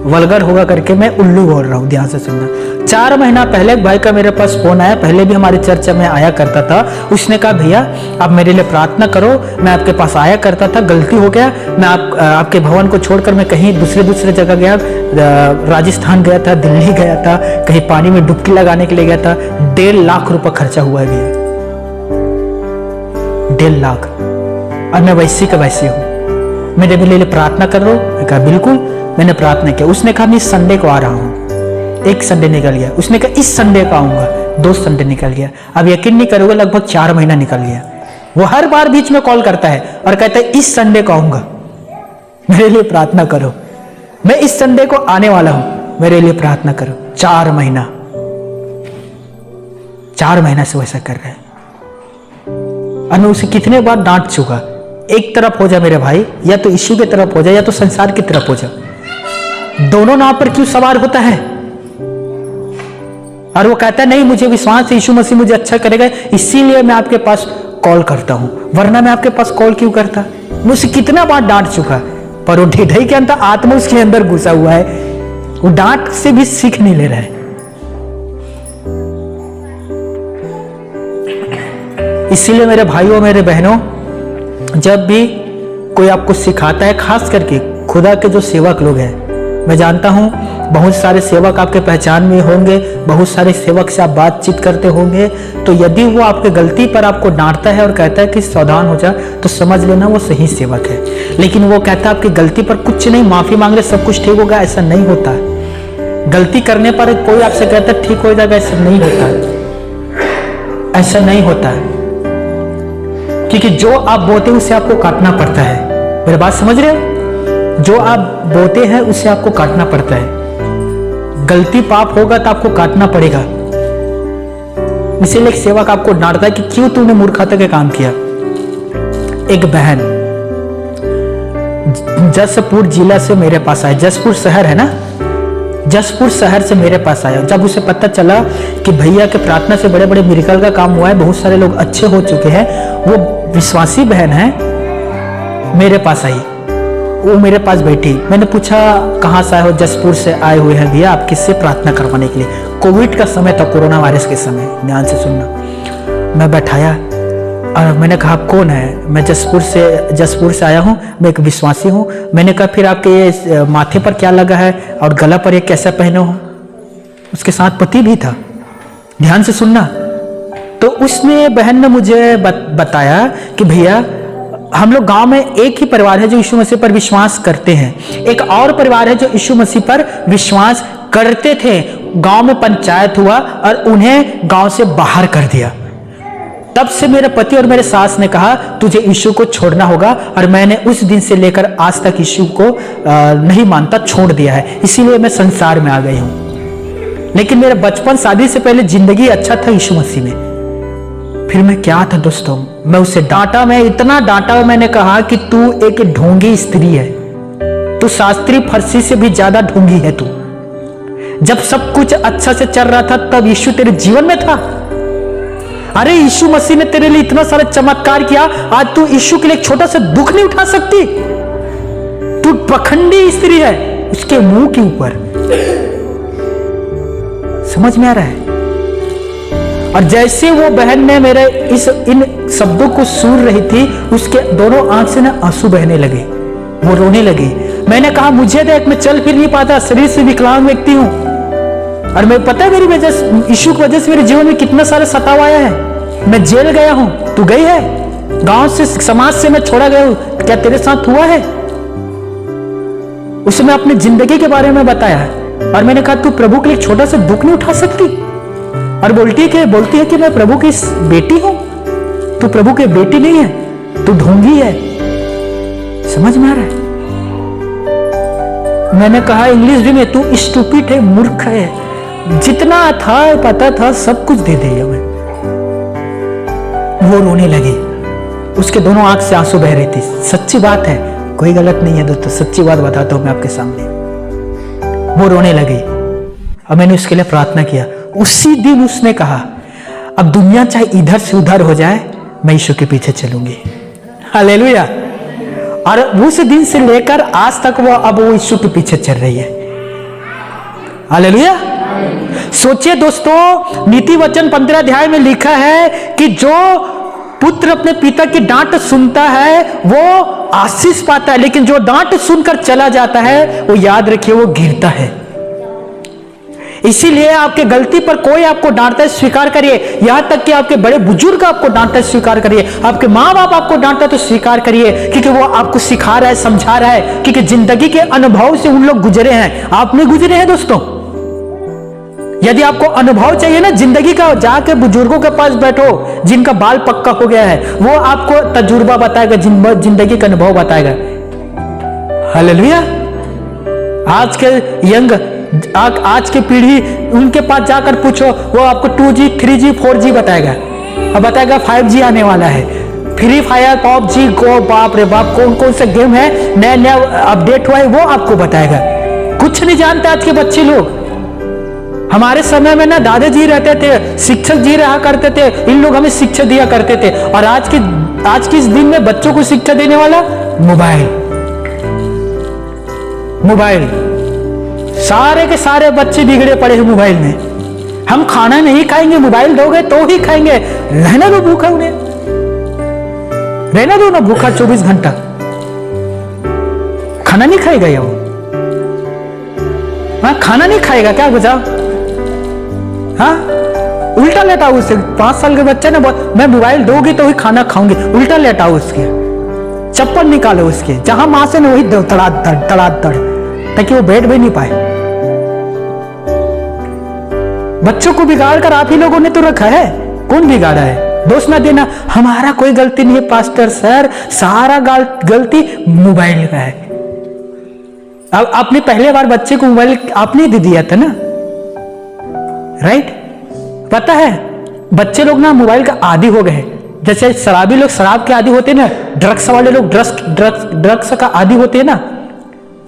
वल्गर होगा करके मैं उल्लू बोल रहा हूं, ध्यान से सुनना। 4 महीना पहले एक भाई का मेरे पास फोन आया, पहले भी हमारे चर्चा में आया करता था। उसने कहा भैया आप मेरे लिए प्रार्थना करो, मैं आपके पास आया करता था, गलती हो गया, मैं आपके भवन को छोड़कर मैं कहीं दूसरे जगह गया, राजस्थान गया था, दिल्ली गया था, कहीं पानी में डुबकी लगाने के लिए गया था। 1.5 लाख रुपए खर्चा हुआ है भैया, 1.5 लाख। और मैं वैसी का वैसी हूं, मेरे लिए प्रार्थना कर रहा हूं। मैं कहा बिल्कुल, मैंने प्रार्थना किया। उसने कहा मैं इस संडे को आ रहा हूं। एक संडे निकल गया। उसने कहा इस संडे को आऊंगा, 2 संडे निकल गया। अब यकीन नहीं करोगे, लगभग 4 महीना निकल गया। वो हर बार बीच में कॉल करता है और कहता है इस संडे को आऊंगा, मेरे लिए प्रार्थना करो। मैं इस संडे को आने वाला हूं, मेरे लिए प्रार्थना करो। 4 महीना से वैसा कर रहे हैं। और मैं उसे कितने बार डांट चुका, एक तरफ हो जा मेरे भाई, या तो यीशु की तरफ हो जा या तो संसार की तरफ हो जा, दोनों नाव पर क्यों सवार होता है? और वो कहता है नहीं मुझे विश्वास है यीशु मसीह मुझे अच्छा करेगा, इसीलिए मैं आपके पास कॉल करता हूं, वरना मैं आपके पास कॉल क्यों करता? मैं उसे कितना बार डांट चुका, पर वो ढिढई के अंदर आत्मा उसके अंदर घुसा हुआ है, वो डांट से भी सीख नहीं ले रहा है। इसीलिए मेरे भाइयों मेरे बहनों, जब भी कोई आपको सिखाता है, खास करके खुदा के जो सेवक लोग हैं, मैं जानता हूं बहुत सारे सेवक आपके पहचान में होंगे, बहुत सारे सेवक से आप बातचीत करते होंगे, तो यदि वो आपके गलती पर आपको डांटता है और कहता है कि सावधान हो जा, तो समझ लेना वो सही सेवक है। लेकिन वो कहता है आपकी गलती पर कुछ नहीं, माफी मांग ले सब कुछ ठीक होगा, ऐसा नहीं होता है। गलती करने पर कोई आपसे कहता है ठीक हो जाएगा, ऐसा नहीं होता है, ऐसा नहीं होता है। क्योंकि जो आप बोते हैं उसे आपको काटना पड़ता है। मेरी बात समझ रहे हो? जो आप बोते हैं उसे आपको काटना पड़ता है। गलती पाप होगा तो आपको काटना पड़ेगा। इसीलिए एक सेवक आपको डांटता है कि क्यों तूने मूर्खता के काम किया। एक बहन जसपुर जिला से मेरे पास आई, जसपुर शहर है ना, जसपुर शहर से मेरे पास आया। जब उसे पता चला कि भैया के प्रार्थना से बड़े बड़े मिरेकल का काम हुआ है, बहुत सारे लोग अच्छे हो चुके हैं, वो विश्वासी बहन है, मेरे पास आई। वो मेरे पास बैठी, मैंने पूछा कहाँ से आए हो? जसपुर से आए हुए हैं भैया, आप किससे प्रार्थना करवाने के लिए? कोविड का समय था, कोरोना वायरस के समय, ध्यान से सुनना। मैं बैठाया और मैंने कहा कौन है? मैं जसपुर से आया हूँ, मैं एक विश्वासी हूँ। मैंने कहा फिर आपके ये माथे पर क्या लगा है और गला पर ये कैसा पहने हो? उसके साथ पति भी था, ध्यान से सुनना। तो उसने बहन ने मुझे बताया कि भैया हम लोग गांव में एक ही परिवार है जो यीशु मसीह पर विश्वास करते हैं, एक और परिवार है जो यीशु मसीह पर विश्वास करते थे। गांव में पंचायत हुआ और उन्हें गांव से बाहर कर दिया। तब से मेरे पति और मेरे सास ने कहा तुझे यीशु को छोड़ना होगा, और मैंने उस दिन से लेकर आज तक यीशु को नहीं मानता, छोड़ दिया है। इसीलिए मैं संसार में आ गई हूं। लेकिन मेरा बचपन, शादी से पहले जिंदगी अच्छा था यीशु मसीह में। फिर मैं क्या था दोस्तों, मैं उसे डांटा, मैं इतना डांटा, मैंने कहा कि तू एक ढोंगी स्त्री है, तू शास्त्रीय फर्सी से भी ज्यादा ढोंगी है तू। जब सब कुछ अच्छा से चल रहा था तब यीशु तेरे जीवन में था। अरे यीशु मसीह ने तेरे लिए इतना सारा चमत्कार किया, आज तू यीशु के लिए एक छोटा सा दुख नहीं उठा सकती? तू पखंडी स्त्री है उसके मुंह के ऊपर। समझ में आ रहा है? और जैसे वो बहन ने मेरे इन शब्दों को सुन रही थी, उसके दोनों आंख से ना आंसू बहने लगे, वो रोने लगी। मैंने कहा मुझे देख, मैं चल फिर नहीं पाता, शरीर से विकलांग व्यक्ति हूं, और मैं पता है मेरी वजह, यीशु की वजह से मेरे जीवन में कितना सारा सताव आया है। मैं जेल गया हूं, तू गई है? गांव से, समाज से मैं छोड़ा गया हूं, क्या तेरे साथ हुआ है? उसने अपनी जिंदगी के बारे में बताया और मैंने कहा तू प्रभु के लिए छोटा सा दुख नहीं उठा सकती? और बोलती है कि मैं प्रभु की बेटी हूं। तू प्रभु की बेटी नहीं है, तू ढोंगी है। समझ में आ रहा है? मैंने कहा इंग्लिश में, तू स्टूपिड है, मूर्ख है, जितना था पता था सब कुछ दे दिया मैं। वो रोने लगी, उसके दोनों आंख से आंसू बह रही थी। सच्ची बात है, कोई गलत नहीं है दोस्तों, सच्ची बात बताता हूं मैं आपके सामने। वो रोने लगी और मैंने उसके लिए प्रार्थना किया। उसी दिन उसने कहा अब दुनिया चाहे इधर से उधर हो जाए, मैं यीशु के पीछे चलूंगी। हालेलुया। और उस दिन से लेकर आज तक वो यीशु के पीछे चल रही है। हालेलुया। सोचिए दोस्तों, नीति वचन 15 अध्याय में लिखा है कि जो पुत्र अपने पिता की डांट सुनता है वो आशीष पाता है, लेकिन जो डांट सुनकर चला जाता है वो याद रखिए वो गिरता है। इसीलिए आपके गलती पर कोई आपको डांटता है, स्वीकार करिए। यहां तक कि आपके बड़े बुजुर्ग आपको डांटता है, स्वीकार करिए। आपके माँ बाप आपको डांटता है तो स्वीकार करिए, क्योंकि वो आपको सिखा रहा है, समझा रहा है, क्योंकि जिंदगी के अनुभव से उन लोग गुजरे हैं, आप नहीं गुजरे हैं दोस्तों। यदि आपको अनुभव चाहिए ना जिंदगी का, जाके बुजुर्गों के पास बैठो जिनका बाल पक्का हो गया है, वो आपको तजुर्बा बताएगा, जिंदगी का अनुभव बताएगा। हालेलुया। आज के यंग, आज की पीढ़ी, उनके पास जाकर पूछो, वो आपको 2G 3G 4G बताएगा और बताएगा 5G आने वाला है। फ्री फायर, PUBG, गो, बाप रे बाप, कौन कौन से गेम है नया नया अपडेट हुआ है वो आपको बताएगा। कुछ नहीं जानते आज के बच्चे लोग। हमारे समय में ना दादाजी रहते थे, शिक्षक जी रहा करते थे, इन लोग हमें शिक्षा दिया करते थे। और आज के इस दिन में बच्चों को शिक्षा देने वाला मोबाइल। सारे के सारे बच्चे बिगड़े पड़े हैं मोबाइल में। हम खाना नहीं खाएंगे, मोबाइल दोगे तो ही खाएंगे। रहना दो भूखा, उन्हें रहना दो ना भूखा 24 घंटा। खाना नहीं खाएगा या वो? हाँ, खाना नहीं खाएगा क्या? बजाओ। हाँ, उल्टा लेटाओ उसे। 5 साल के बच्चे ने मैं मोबाइल दोगी तो ही खाना खाऊंगी, उल्टा लेटाओ उसके, चप्पल निकालो उसके, जहां मां से ना वही तड़ातड़, ताकि वो बैठ भी नहीं पाए। बच्चों को बिगाड़ कर आप ही लोगों ने तो रखा है। कौन बिगाड़ा है? दोष ना देना, हमारा कोई गलती नहीं है पास्टर सर, सारा गलती मोबाइल का है। अब आपने पहले बार बच्चे को मोबाइल आपने दे दिया था ना, राइट? पता है बच्चे लोग ना मोबाइल का आदी हो गए। जैसे शराबी लोग शराब के आदी होते हैं ना, ड्रग्स वाले लोग ड्रग्स का आदी होते हैं ना,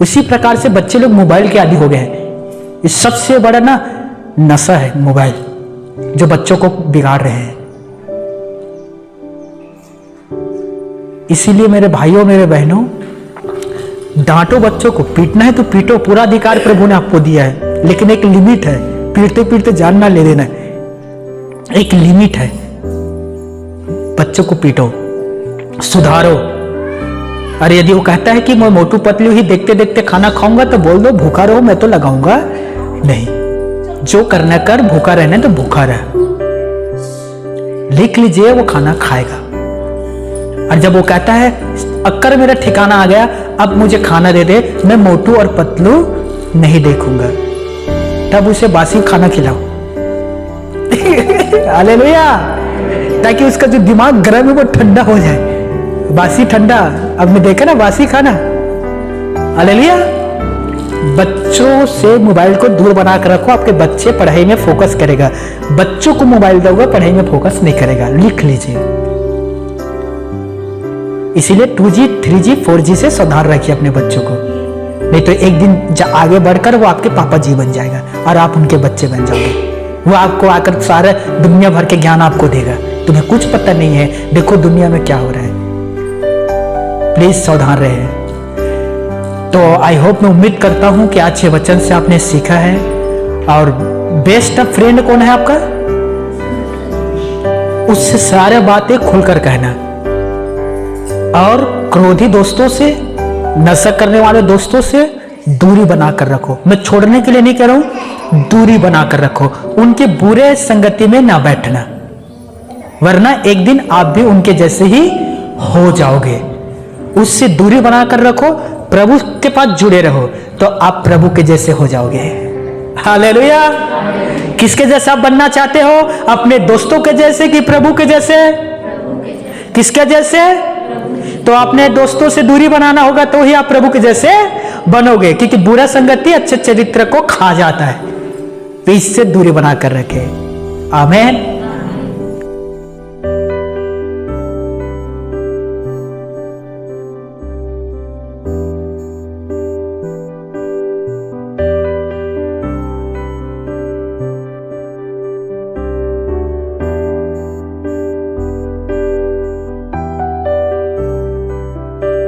उसी प्रकार से बच्चे लोग मोबाइल के आदी हो गए हैं। ये सबसे बड़ा ना नशा है मोबाइल, जो बच्चों को बिगाड़ रहे हैं। इसीलिए मेरे भाइयों, मेरे बहनों, डांटो बच्चों को। पीटना है तो पीटो, पूरा अधिकार प्रभु ने आपको दिया है, लेकिन एक लिमिट है। पीटते पीटते जान ना ले देना, एक लिमिट है। बच्चों को पीटो, सुधारो। और यदि वो कहता है कि मैं मोटू पतलू ही देखते देखते खाना खाऊंगा, तो बोल दो भूखा रहो, मैं तो लगाऊंगा नहीं। जो करना कर, भूखा रहना तो भूखा रह। लिख लीजिए, वो खाना खाएगा। और जब वो कहता है अक्कर मेरा ठिकाना आ गया, अब मुझे खाना दे दे, मैं मोटू और पतलू नहीं देखूंगा, तब उसे बासी खाना खिलाओ। हालेलुया। ताकि उसका जो दिमाग गर्म है वो ठंडा हो जाए। बासी ठंडा, अब मैं देखा ना बासी खाना। हालेलुया। बच्चों से मोबाइल को दूर बना कर रखो, आपके बच्चे पढ़ाई में फोकस करेगा। बच्चों को मोबाइल दोगे, पढ़ाई में फोकस नहीं करेगा। लिख लीजिए। इसीलिए 2G 3G 4G से सावधान रखिए अपने बच्चों को, नहीं तो एक दिन आगे बढ़कर वो आपके पापा जी बन जाएगा और आप उनके बच्चे बन जाओगे। वो आपको आकर सारा दुनिया भर के ज्ञान आपको देगा, तुम्हें कुछ पता नहीं है, देखो दुनिया में क्या हो रहा है। प्लीज सावधान रहे। तो आई होप, मैं उम्मीद करता हूं कि आज के वचन से आपने सीखा है। और बेस्ट फ्रेंड कौन है आपका? उससे सारे बातें खुलकर कहना। और क्रोधी दोस्तों से, नशा करने वाले दोस्तों से दूरी बनाकर रखो। मैं छोड़ने के लिए नहीं कह रहा हूं, दूरी बनाकर रखो। उनके बुरे संगति में ना बैठना। वरना एक दिन आप भी उनके जैसे ही हो जाओगे। उससे दूरी बनाकर रखो, प्रभु के पास जुड़े रहो, तो आप प्रभु के जैसे हो जाओगे। हालेलुया। किसके जैसा बनना चाहते हो? अपने दोस्तों के जैसे कि प्रभु के जैसे? किसके जैसे? तो अपने दोस्तों से दूरी बनाना होगा, तो ही आप प्रभु के जैसे बनोगे, क्योंकि बुरा संगति अच्छे चरित्र को खा जाता है। तो इससे दूरी बनाकर रखे। आमीन।